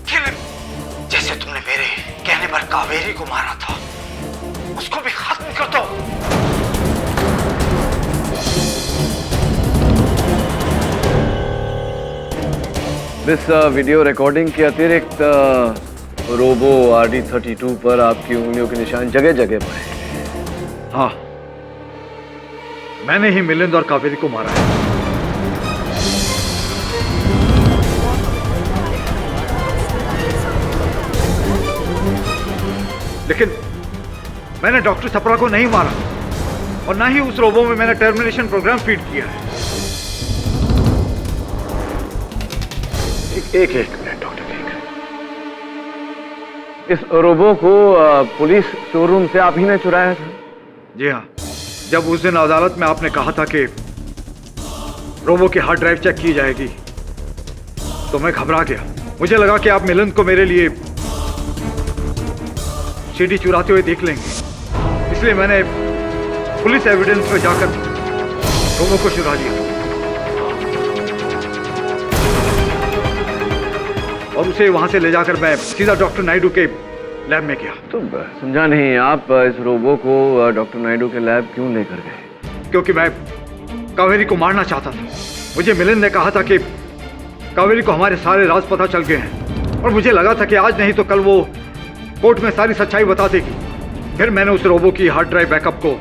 [SPEAKER 15] Kill him. जैसे तुमने मेरे कहने पर कावेरी को मारा था, उसको भी खत्म कर दो।
[SPEAKER 10] इस वीडियो रिकॉर्डिंग के अतिरिक्त रोबो RD32 पर आपकी उंगलियों के निशान जगह जगह पर हैं।
[SPEAKER 8] हाँ, मैंने ही मिलिंद और कावेरी को मारा है। लेकिन मैंने डॉक्टर सप्रा को नहीं मारा और ना ही उस रोबो में मैंने टर्मिनेशन प्रोग्राम फीड किया है।
[SPEAKER 10] एक मिनट डॉक्टर, इस रोबो को पुलिस शोरूम से आप ही ने चुराया था?
[SPEAKER 8] जी हाँ, जब उस दिन अदालत में आपने कहा था कि रोबो की हार्ड ड्राइव चेक की जाएगी तो मैं घबरा गया। मुझे लगा कि आप मिलिंद को मेरे लिए सीडी चुराते हुए देख लेंगे, इसलिए मैंने पुलिस एविडेंस में जाकर रोबो को चुरा लिया और उसे वहां से ले जाकर मैं सीधा डॉक्टर नायडू के लैब में गया।
[SPEAKER 10] तो समझा नहीं, आप इस रोबो को डॉक्टर नायडू के लैब क्यों लेकर गए?
[SPEAKER 8] क्योंकि मैं कावेरी को मारना चाहता था। मुझे मिलिंद ने कहा था कि कावेरी को हमारे सारे राज पता चल गए हैं और मुझे लगा था कि आज नहीं तो कल वो कोर्ट में सारी सच्चाई बता देगी। फिर मैंने उस रोबो की हार्ड ड्राइव बैकअप को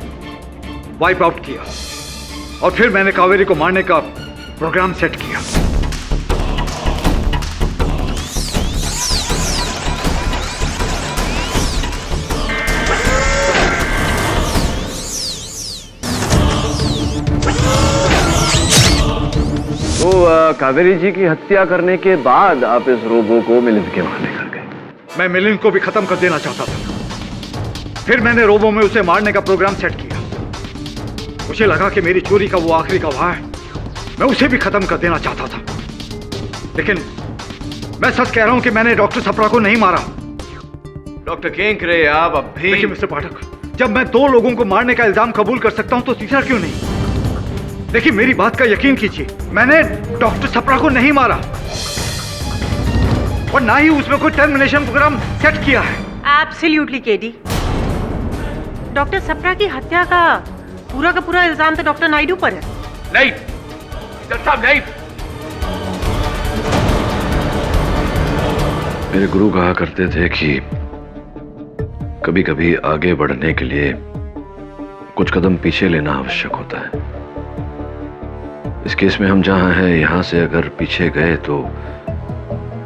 [SPEAKER 8] वाइप आउट किया और फिर मैंने कावेरी को मारने का प्रोग्राम सेट किया।
[SPEAKER 10] तो कावेरी जी की हत्या करने के बाद आप इस रोबो को मिलिंद के वहां लेकर गए?
[SPEAKER 8] मैं मिलिंद को भी खत्म कर देना चाहता था। फिर मैंने रोबो में उसे मारने का प्रोग्राम सेट किया। मुझे लगा कि मेरी चोरी का वो आखिरी गवाह है, मैं उसे भी खत्म कर देना चाहता था। लेकिन मैं सच कह रहा हूं कि मैंने डॉक्टर सप्रा को नहीं मारा।
[SPEAKER 10] डॉक्टर केंकरे, आप अब भी...
[SPEAKER 8] देखिए मिस्टर पाठक, जब मैं 2 लोगों को मारने का इल्जाम कबूल कर सकता हूं तो तीसरा क्यों नहीं? देखिए मेरी बात का यकीन कीजिए, मैंने डॉक्टर सप्रा को नहीं मारा और ना ही उसमें कोई टर्मिनेशन प्रोग्राम सेट किया है।
[SPEAKER 11] एब्सोल्युटली केडी, डॉक्टर सप्रा की हत्या का पूरा इल्जाम तो डॉक्टर नायडू पर है।
[SPEAKER 4] नहीं डॉक्टर साहब, नहीं।
[SPEAKER 10] मेरे गुरु कहा करते थे कि कभी कभी आगे बढ़ने के लिए कुछ कदम पीछे लेना आवश्यक होता है। इस केस में हम जहां हैं, यहां से अगर पीछे गए तो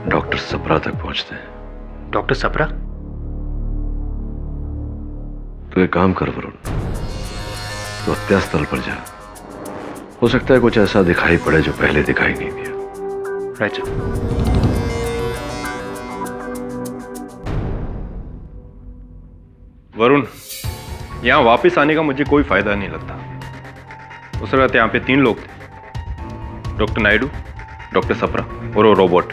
[SPEAKER 10] डॉक्टर सप्रा तक पहुंचते हैं।
[SPEAKER 5] डॉक्टर सप्रा?
[SPEAKER 10] तो एक काम कर वरुण, तो हत्या स्थल पर जा। हो सकता है कुछ ऐसा दिखाई पड़े जो पहले दिखाई नहीं दिया।
[SPEAKER 5] Right sir.
[SPEAKER 14] वरुण, यहाँ वापस आने का मुझे कोई फायदा नहीं लगता। उस वक्त यहाँ पे 3 लोग थे, डॉक्टर नायडू, डॉक्टर सप्रा और वो रोबोट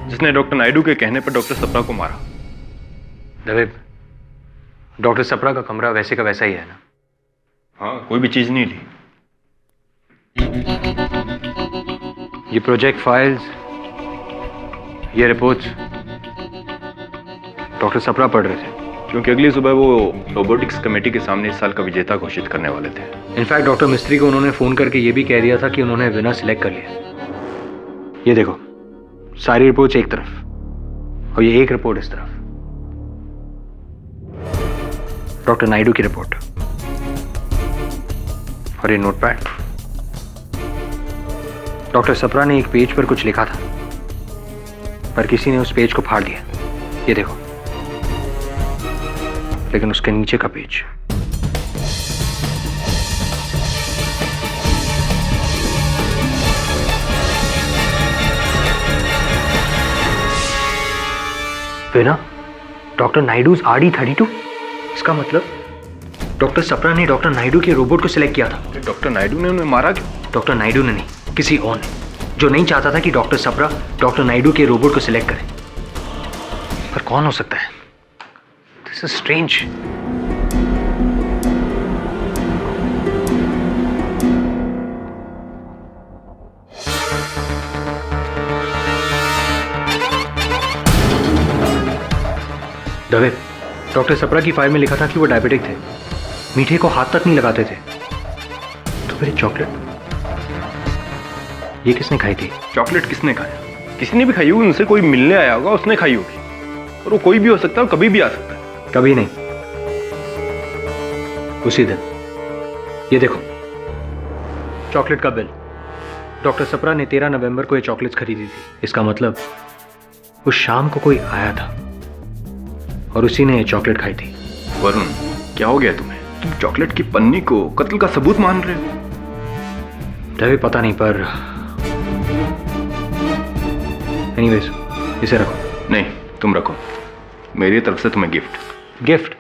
[SPEAKER 14] जिसने डॉक्टर नायडू के कहने पर डॉक्टर सप्रा को मारा।
[SPEAKER 5] दवे, डॉक्टर सप्रा का कमरा वैसे का वैसा ही है ना?
[SPEAKER 14] हाँ, कोई भी चीज नहीं ली।
[SPEAKER 5] ये प्रोजेक्ट फाइल्स, ये रिपोर्ट्स डॉक्टर सप्रा पढ़ रहे थे
[SPEAKER 14] क्योंकि अगली सुबह वो रोबोटिक्स कमेटी के सामने इस साल का विजेता घोषित करने वाले थे।
[SPEAKER 5] इनफैक्ट डॉक्टर मिस्त्री को उन्होंने फ़ोन करके ये भी कह दिया था कि उन्होंने विनर सिलेक्ट कर लिया। ये देखो, सारी रिपोर्ट्स एक तरफ और ये एक रिपोर्ट इस तरफ। डॉक्टर नायडू की रिपोर्ट और ये नोटपैड। डॉक्टर सप्रा ने एक पेज पर कुछ लिखा था पर किसी ने उस पेज को फाड़ दिया। ये देखो, लेकिन उसके नीचे का पेज बिना डॉक्टर नायडूज RD32। इसका मतलब डॉक्टर सप्रा ने डॉक्टर नायडू के रोबोट को सिलेक्ट किया था।
[SPEAKER 14] डॉक्टर नायडू ने उन्हें मारा क्यों?
[SPEAKER 5] डॉक्टर नायडू ने नहीं, किसी और ने, जो नहीं चाहता था कि डॉक्टर सप्रा डॉक्टर नायडू के रोबोट को सिलेक्ट करे। पर कौन हो सकता है? This is strange. Dave, doctor Sapra की फाइल में लिखा था कि वो डायबिटिक थे, मीठे को हाथ तक नहीं लगाते थे। तो फिर चॉकलेट ये किसने खाई थी?
[SPEAKER 14] चॉकलेट किसने खाया? किसी ने भी खाई होगी, उनसे कोई मिलने आया होगा, उसने खाई होगी। और वो कोई भी हो सकता है, कभी भी आ सकता है।
[SPEAKER 5] कभी नहीं, उसी दिन। ये देखो चॉकलेट का बिल। डॉक्टर सप्रा ने 13 नवंबर को ये चॉकलेट्स खरीदी थी। इसका मतलब उस शाम को कोई आया था और उसी ने ये चॉकलेट खाई थी।
[SPEAKER 14] वरुण, क्या हो गया तुम्हें? तुम चॉकलेट की पन्नी को कत्ल का सबूत मान रहे हो?
[SPEAKER 5] मुझे भी पता नहीं, पर एनीवेज इसे रखो।
[SPEAKER 14] नहीं, तुम रखो, मेरी तरफ से तुम्हें गिफ्ट।
[SPEAKER 5] गिफ्ट?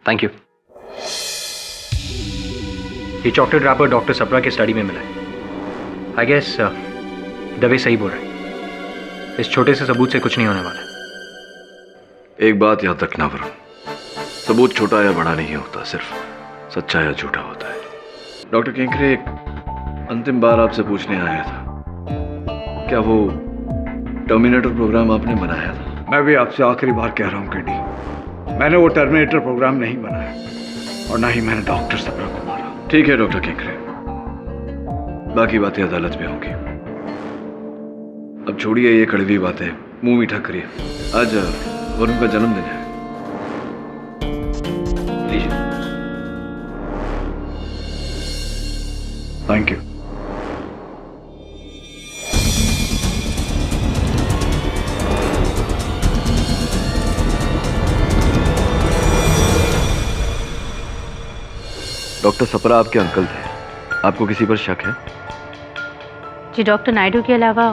[SPEAKER 5] Thank you. ये चॉकलेट रैपर डॉक्टर सप्रा के स्टडी में मिला है। आई गेस दवे सही बोल रहे हैं। इस छोटे से सबूत से कुछ नहीं होने वाला।
[SPEAKER 10] एक बात याद रखना वरुण, सबूत छोटा या बड़ा नहीं होता, सिर्फ सच्चा या झूठा होता है। डॉक्टर केंकरे, एक अंतिम बार आपसे पूछने आया था, क्या वो टर्मिनेटर प्रोग्राम आपने बनाया था?
[SPEAKER 8] मैं भी आपसे आखिरी बार कह रहा हूँ केडी, मैंने वो टर्मिनेटर प्रोग्राम नहीं बनाया और ना ही मैंने डॉक्टर सप्रा को मारा।
[SPEAKER 10] ठीक है डॉक्टर केंकरे, बाकी बातें अदालत में होंगी। अब छोड़िए ये कड़वी बातें, मुंह मीठा करिए। आज वरुण का जन्मदिन है, लीजिए।
[SPEAKER 8] Thank you.
[SPEAKER 10] डॉक्टर सप्रा आपके अंकल थे, आपको किसी पर शक है?
[SPEAKER 1] जी डॉक्टर नायडू के अलावा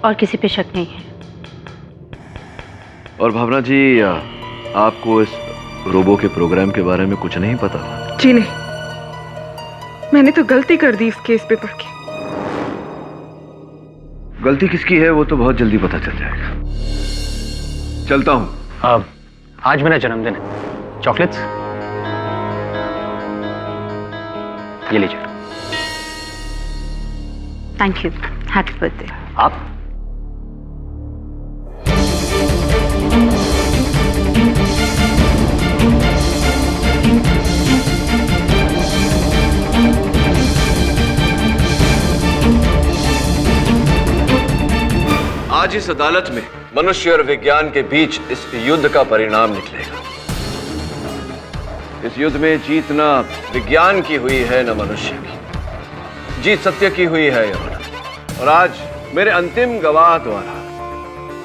[SPEAKER 1] और किसी पे शक नहीं है।
[SPEAKER 10] और भावना जी, आपको इस रोबो के प्रोग्राम के बारे में कुछ नहीं पता?
[SPEAKER 9] जी नहीं, मैंने तो गलती कर दी इस केस पे पढ़ के।
[SPEAKER 10] गलती किसकी है वो तो बहुत जल्दी पता चल जाएगा। चलता हूं।
[SPEAKER 5] आज मेरा जन्मदिन है। चॉकलेट्स ये लीजिए।
[SPEAKER 1] Thank you, happy birthday.
[SPEAKER 5] आप?
[SPEAKER 10] आज इस अदालत में मनुष्य और विज्ञान के बीच इस युद्ध का परिणाम निकलेगा। इस युद्ध में जीत न विज्ञान की हुई है न मनुष्य की, जीत सत्य की हुई है। और आज मेरे अंतिम गवाह द्वारा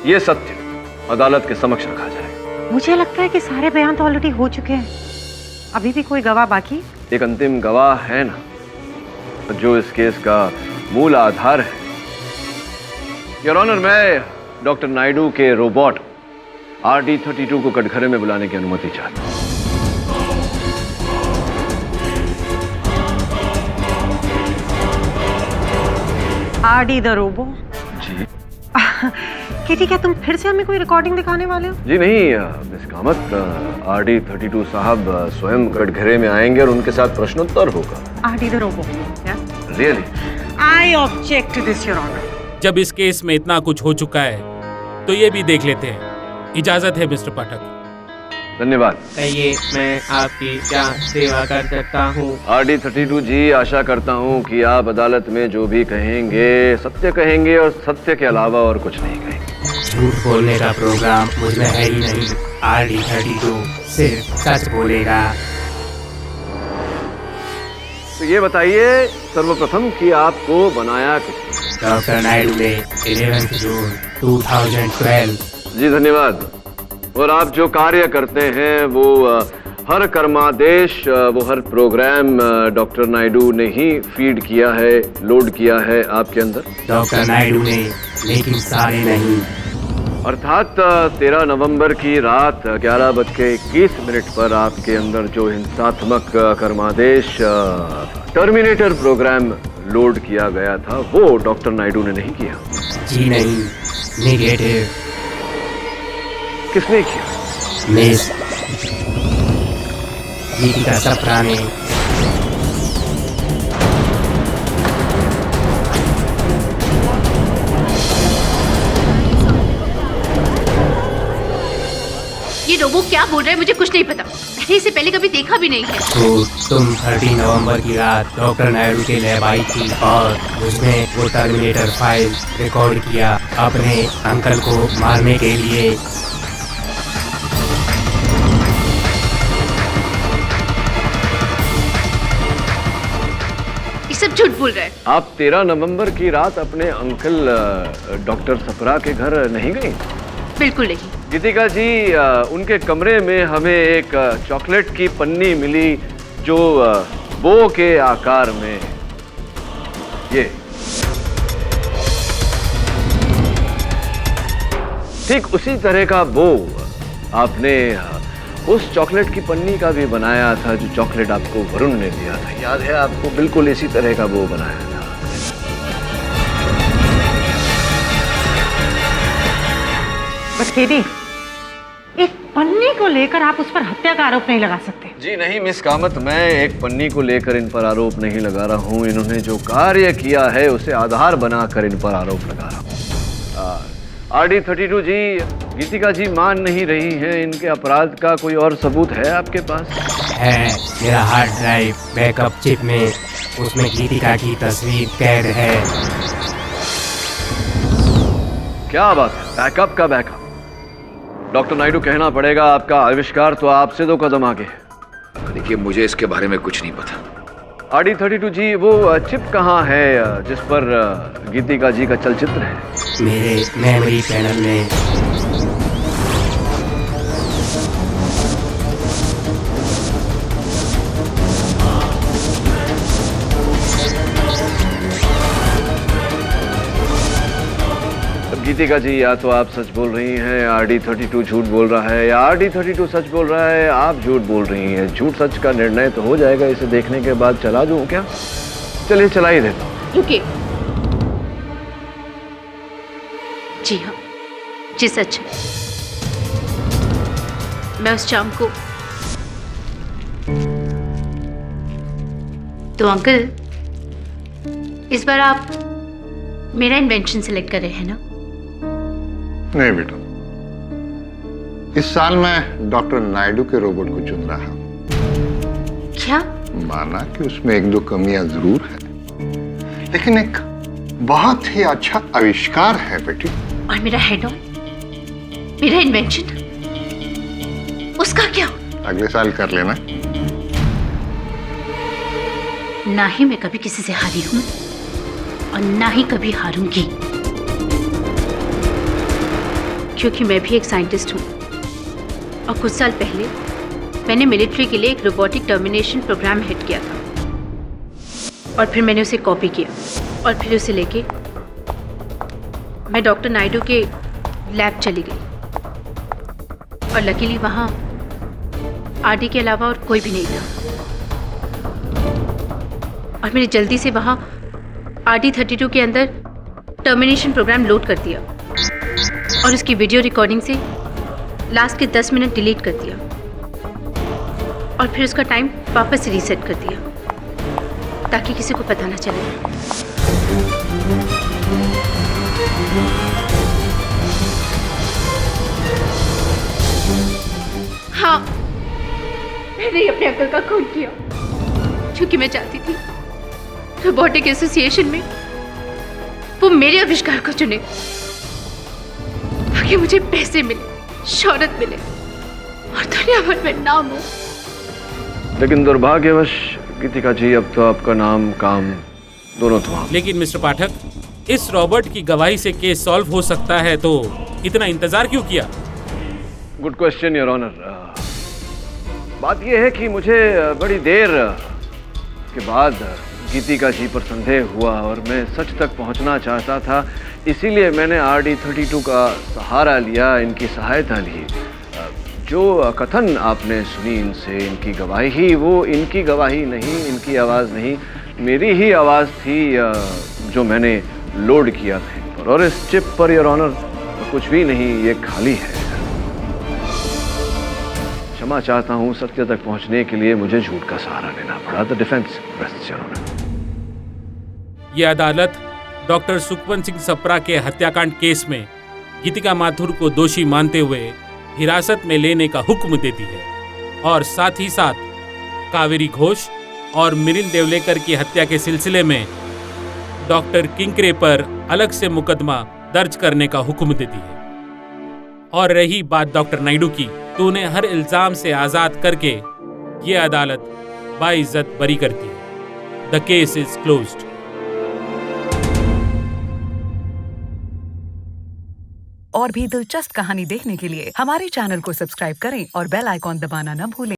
[SPEAKER 10] यह सत्य अदालत के समक्ष रखा जाएगा।
[SPEAKER 11] मुझे लगता है कि सारे बयान तो ऑलरेडी हो चुके हैं, अभी भी कोई गवाह बाकी? एक
[SPEAKER 10] अंतिम गवाह है ना, जो इस केस का मूल आधार है। योर ऑनर, मैं डॉक्टर नायडू के रोबोट RD32 को कटघरे में बुलाने की अनुमति चाहता हूं।
[SPEAKER 11] RD the robo?
[SPEAKER 10] जी।
[SPEAKER 11] केटी, क्या तुम फिर से हमें कोई रिकॉर्डिंग दिखाने वाले हो?
[SPEAKER 10] जी नहीं मिस कामत, RD32 साहब स्वयं कटघरे में आएंगे और उनके साथ प्रश्नोत्तर होगा।
[SPEAKER 11] RD the robo?
[SPEAKER 10] Really?
[SPEAKER 11] I object to this your honour.
[SPEAKER 12] जब इस केस में इतना कुछ हो चुका है तो ये भी देख लेते हैं। इजाजत है मिस्टर पाठक।
[SPEAKER 10] धन्यवाद।
[SPEAKER 16] कहिए, मैं आपकी क्या सेवा कर सकता हूँ?
[SPEAKER 10] RD32 जी, आशा करता हूँ कि आप अदालत में जो भी कहेंगे सत्य कहेंगे और सत्य के अलावा और कुछ नहीं कहेंगे।
[SPEAKER 16] झूठ बोलने का प्रोग्राम मुझमें है ही नहीं। RD32 सिर्फ सच बोलेगा।
[SPEAKER 10] तो ये बताइए सर्वप्रथम कि आपको बनाया किसने?
[SPEAKER 16] डॉक्टर नायडू ने 11 जून 2012।
[SPEAKER 10] जी धन्यवाद। और आप जो कार्य करते हैं वो हर कर्मादेश, वो हर प्रोग्राम डॉक्टर नायडू ने ही फीड किया है, लोड किया है आपके अंदर?
[SPEAKER 16] डॉक्टर नायडू ने, लेकिन सारे नहीं।
[SPEAKER 10] अर्थात 13 नवंबर की रात 11:21 पर आपके अंदर जो हिंसात्मक कर्मादेश टर्मिनेटर प्रोग्राम लोड किया गया था वो डॉक्टर नायडू ने नहीं किया?
[SPEAKER 16] जी नहीं, नेगेटिव।
[SPEAKER 10] किसने किया?
[SPEAKER 16] मिस गीतिका सप्रा ने।
[SPEAKER 1] ये वो क्या बोल रहा है मुझे कुछ नहीं पता। मैंने इसे पहले कभी देखा भी नहीं है।
[SPEAKER 16] तो तुम 30 नवंबर की रात डॉक्टर नायडू के लैब आई थी और उसने वो टर्मिनेटर फाइल रिकॉर्ड किया अपने अंकल को मारने के लिए।
[SPEAKER 1] ये सब झूठ बोल रहा है।
[SPEAKER 10] आप 13 नवंबर की रात अपने अंकल डॉक्टर सप्रा के घर नहीं गई?
[SPEAKER 1] बिल्कुल नहीं।
[SPEAKER 10] गीतिका जी, उनके कमरे में हमें एक चॉकलेट की पन्नी मिली जो बो के आकार में, ये ठीक उसी तरह का बो आपने उस चॉकलेट की पन्नी का भी बनाया था जो चॉकलेट आपको वरुण ने दिया था। याद है आपको? बिल्कुल इसी तरह का बो बनाया था।
[SPEAKER 11] बट केडी, एक पन्नी को लेकर आप उस पर हत्या का आरोप नहीं लगा सकते।
[SPEAKER 10] जी नहीं मिस कामत, मैं एक पन्नी को लेकर इन पर आरोप नहीं लगा रहा हूँ। इन्होंने जो कार्य किया है उसे आधार बनाकर इन पर आरोप लगा रहा हूँ। RD32 जी, गीतिका जी मान नहीं रही हैं। इनके अपराध का कोई और सबूत है आपके पास?
[SPEAKER 16] है, मेरा हार्ड ड्राइव बैकअप चिप में उसमें गीतिका की तस्वीर कैद है।
[SPEAKER 10] क्या बात है, बैकअप का बैकअप। डॉक्टर नायडू, कहना पड़ेगा आपका आविष्कार तो आपसे 2 कदम आगे है।
[SPEAKER 4] देखिए, मुझे इसके बारे में कुछ नहीं पता।
[SPEAKER 10] RD32 जी, वो चिप कहाँ है जिस पर गीतिका जी का चलचित्र है?
[SPEAKER 16] मेरे मेमोरी पैनल में।
[SPEAKER 10] गीतिका जी, या तो आप सच बोल रही हैं, RD32 झूठ बोल रहा है, या RD32 सच बोल रहा है, आप झूठ बोल रही हैं। झूठ सच का निर्णय तो हो जाएगा इसे देखने के बाद। चला दूं क्या? चलिए चला ही देता हूं।
[SPEAKER 1] रुकिए। जी हाँ, जी सच है। मैं उस शाम को तो अंकल, इस बार आप मेरा इन्वेंशन सिलेक्ट कर रहे हैं ना?
[SPEAKER 3] नहीं बेटा, इस साल मैं डॉक्टर नायडू के रोबोट को चुन रहा हूं।
[SPEAKER 1] क्या?
[SPEAKER 3] माना कि उसमें 1-2 कमियां जरूर है, लेकिन एक बहुत ही अच्छा आविष्कार है बेटी।
[SPEAKER 1] और मेरा हेड ऑन, मेरा इन्वेंशन, उसका क्या?
[SPEAKER 3] अगले साल कर लेना।
[SPEAKER 1] ना ही मैं कभी किसी से हारी हूं और ना ही कभी हारूंगी, क्योंकि मैं भी एक साइंटिस्ट हूँ। और कुछ साल पहले मैंने मिलिट्री के लिए एक रोबोटिक टर्मिनेशन प्रोग्राम हेड किया था, और फिर मैंने उसे कॉपी किया, और फिर उसे लेके मैं डॉक्टर नायडू के लैब चली गई। और लकीली वहाँ RD के अलावा और कोई भी नहीं था, और मैंने जल्दी से वहाँ RD32 के अंदर टर्मिनेशन प्रोग्राम लोड कर दिया और उसकी वीडियो रिकॉर्डिंग से लास्ट के 10 मिनट डिलीट कर दिया, और फिर उसका टाइम वापस से रीसेट कर दिया ताकि किसी को पता ना चले। हाँ, मैंने ही अपने अंकल का खून किया, क्योंकि मैं चाहती थी रोबोटिक एसोसिएशन में वो मेरे आविष्कार को चुने ताकि मुझे पैसे मिले, शोहरत मिले और दुनिया भर में नाम हो।
[SPEAKER 10] लेकिन दुर्भाग्यवश गीतिका जी, अब तो आपका नाम काम दोनों तमाम।
[SPEAKER 12] लेकिन मिस्टर पाठक, इस रॉबर्ट की गवाही से केस सॉल्व हो सकता है, तो इतना इंतजार क्यों किया?
[SPEAKER 10] Good question your honour. बात यह है कि मुझे बड़ी देर के बाद गीतिका जी पर संदेह हुआ और मैं सच तक पहुंचना चाहता था, इसीलिए मैंने RD32 का सहारा लिया, इनकी सहायता ली। जो कथन आपने सुनी इनसे, इनकी गवाही, वो इनकी गवाही नहीं, इनकी आवाज़ नहीं, मेरी ही आवाज़ थी जो मैंने लोड किया था। और इस चिप पर योर ऑनर कुछ भी नहीं, ये खाली है। क्षमा चाहता हूँ, सत्य तक पहुँचने के लिए मुझे झूठ का सहारा लेना पड़ा। The defence rests your honour.
[SPEAKER 12] यह अदालत डॉक्टर सुखवंत सिंह सप्रा के हत्याकांड केस में गीतिका माथुर को दोषी मानते हुए हिरासत में लेने का हुक्म देती है और साथ ही साथ कावेरी घोष और मिलिंद देवलेकर की हत्या के सिलसिले में डॉक्टर किंकरे पर अलग से मुकदमा दर्ज करने का हुक्म देती है। और रही बात डॉक्टर नायडू की, तो उन्हें हर इल्जाम से आजाद करके ये अदालत बाइज्जत बरी करती है। The case is closed.
[SPEAKER 17] और भी दिलचस्प कहानी देखने के लिए हमारे चैनल को सब्सक्राइब करें और बेल आइकॉन दबाना न भूलें।